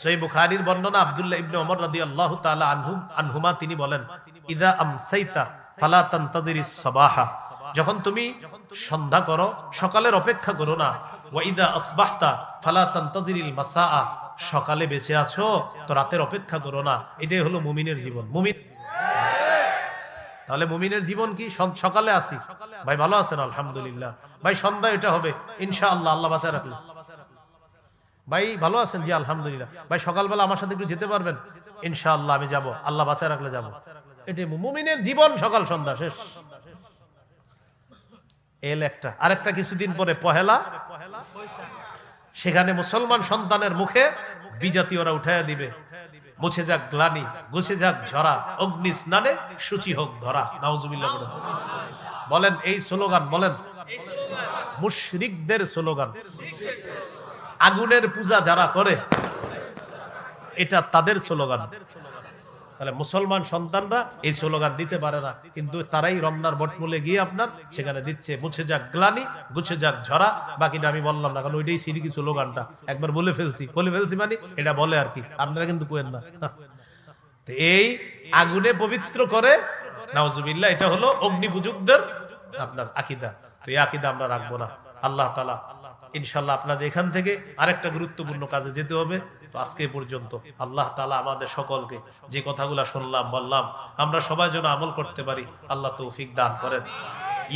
সহিহ বুখারীর বর্ণনা, আব্দুল্লাহ ইবনে ওমর রাদিয়াল্লাহু তাআলা আনহুমা তিনি বলেন ইদা আমসাইতা ফালা তানতাজিরিস সাবাহা, যখন তুমি সন্ধ্যা করো সকালের অপেক্ষা করো না। ওয়া ইদা আসবাহতা ফালা তানতাজিরিল মাসাআ, সকালে বেঁচে আছো তো রাতের অপেক্ষা করো না। এটাই হলো মুমিনের জীবন। মুমিন, তাহলে মুমিনের জীবন কি? সকালে আসি ভাই, ভালো আছেন আলহামদুলিল্লাহ ভাই, সন্ধ্যা এটা হবে ইনশাআল্লাহ, আল্লাহ বাঁচায় রাখলে। ভাই ভালো আছেন? জি আলহামদুলিল্লাহ। ভাই সকালবেলা আমার সাথে একটু যেতে পারবেন? ইনশাআল্লাহ আমি যাব, আল্লাহ বাঁচায় রাখলে যাব। এটাই মুমিনের জীবন, সকাল সন্ধ্যা শেষ। এল একটা, আরেকটা কিছুদিন পরে পহেলা, সেখানে মুসলমান সন্তানের মুখে বিজাতীয়রা উঠাইয়া দিবে, মুছে যাক গ্লানি, গুছে যাক ঝরা, অগ্নি স্নানে সূচি হোক ধরা। নাউজুবিল্লাহ। বলেন এই স্লোগান, বলেন মুশরিকদের স্লোগান। আগুনের পূজা যারা করে এটা তাদের স্লোগান। তাহলে মুসলমান সন্তানরা এই স্লোগান দিতে পারে না, কিন্তু তারাই রমনার বটমূলে গিয়ে আপনার সেখানে দিচ্ছে মুছে যাক গ্লানি, গুছে যাক ঝরা। বাকিটা আমি বললাম না, কারণ ওইটাই শিরকি স্লোগানটা, একবার বলে ফেলছি মানে এটা বলে আর কি, আপনারা কিন্তু কোয়েন না। তো এই আগুনে পবিত্র করে, নাউজুবিল্লাহ, এটা হলো অগ্নি পূজকদের আপনার আকীদা। তো এই আকীদা আমরা রাখবো না। আল্লাহ তাআলা ইনশাআল্লাহ আপনাদের এখান থেকে আরেকটা গুরুত্বপূর্ণ কাজে যেতে হবে। তো আজকে পর্যন্ত আল্লাহ তাআলা আমাদের সকলকে যে কথাগুলো শুনলাম বললাম আমরা সবাই যেন আমল করতে পারি, আল্লাহ তৌফিক দান করেন।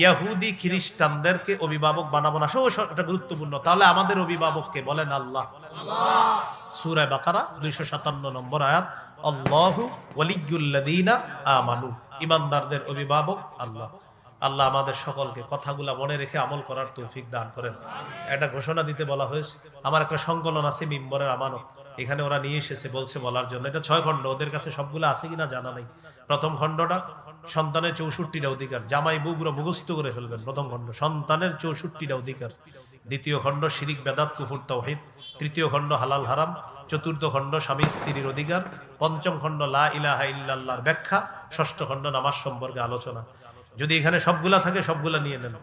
ইহুদি খ্রিস্টানদেরকে অভিভাবক বানাবো না, এটা গুরুত্বপূর্ণ। তাহলে আমাদের অভিভাবককে বলেন আল্লাহ। সূরা বাকারা 257 নম্বর আয়াত, আল্লাহু ওয়ালিয়্যুল্লাযীনা আমানু, ঈমানদারদের অভিভাবক আল্লাহ। আল্লাহ আমাদের সকলকে কথাগুলা মনে রেখে আমল করার তৌফিক দান করেন। একটা ঘোষণা দিতে বলা হয়েছে, আমার একটা সংকলন আছে মিম্বরের আমানত, এখানে ওরা নিয়ে এসেছে বলছে বলার জন্য। এটা 6 খণ্ড, ওদের কাছে সবগুলো আছে কিনা জানা নাই। প্রথম খণ্ডটা সন্তানের 64টা অধিকার, জামাই বউগুলো মুখস্থ করে ফেলবেন। প্রথম খণ্ড সন্তানের 64টা অধিকার, দ্বিতীয় খণ্ড শিরিক বেদাত কুফর তাওহীদ, তৃতীয় খণ্ড হালাল হারাম, চতুর্থ খণ্ড স্বামী স্ত্রীর অধিকার, পঞ্চম খণ্ড লা ইলাহা ইল্লাল্লাহর ব্যাখ্যা, ষষ্ঠ খণ্ড নামাজ সম্পর্কে আলোচনা। যদি এখানে সবগুলা থাকে সবগুলা নিয়ে নেন।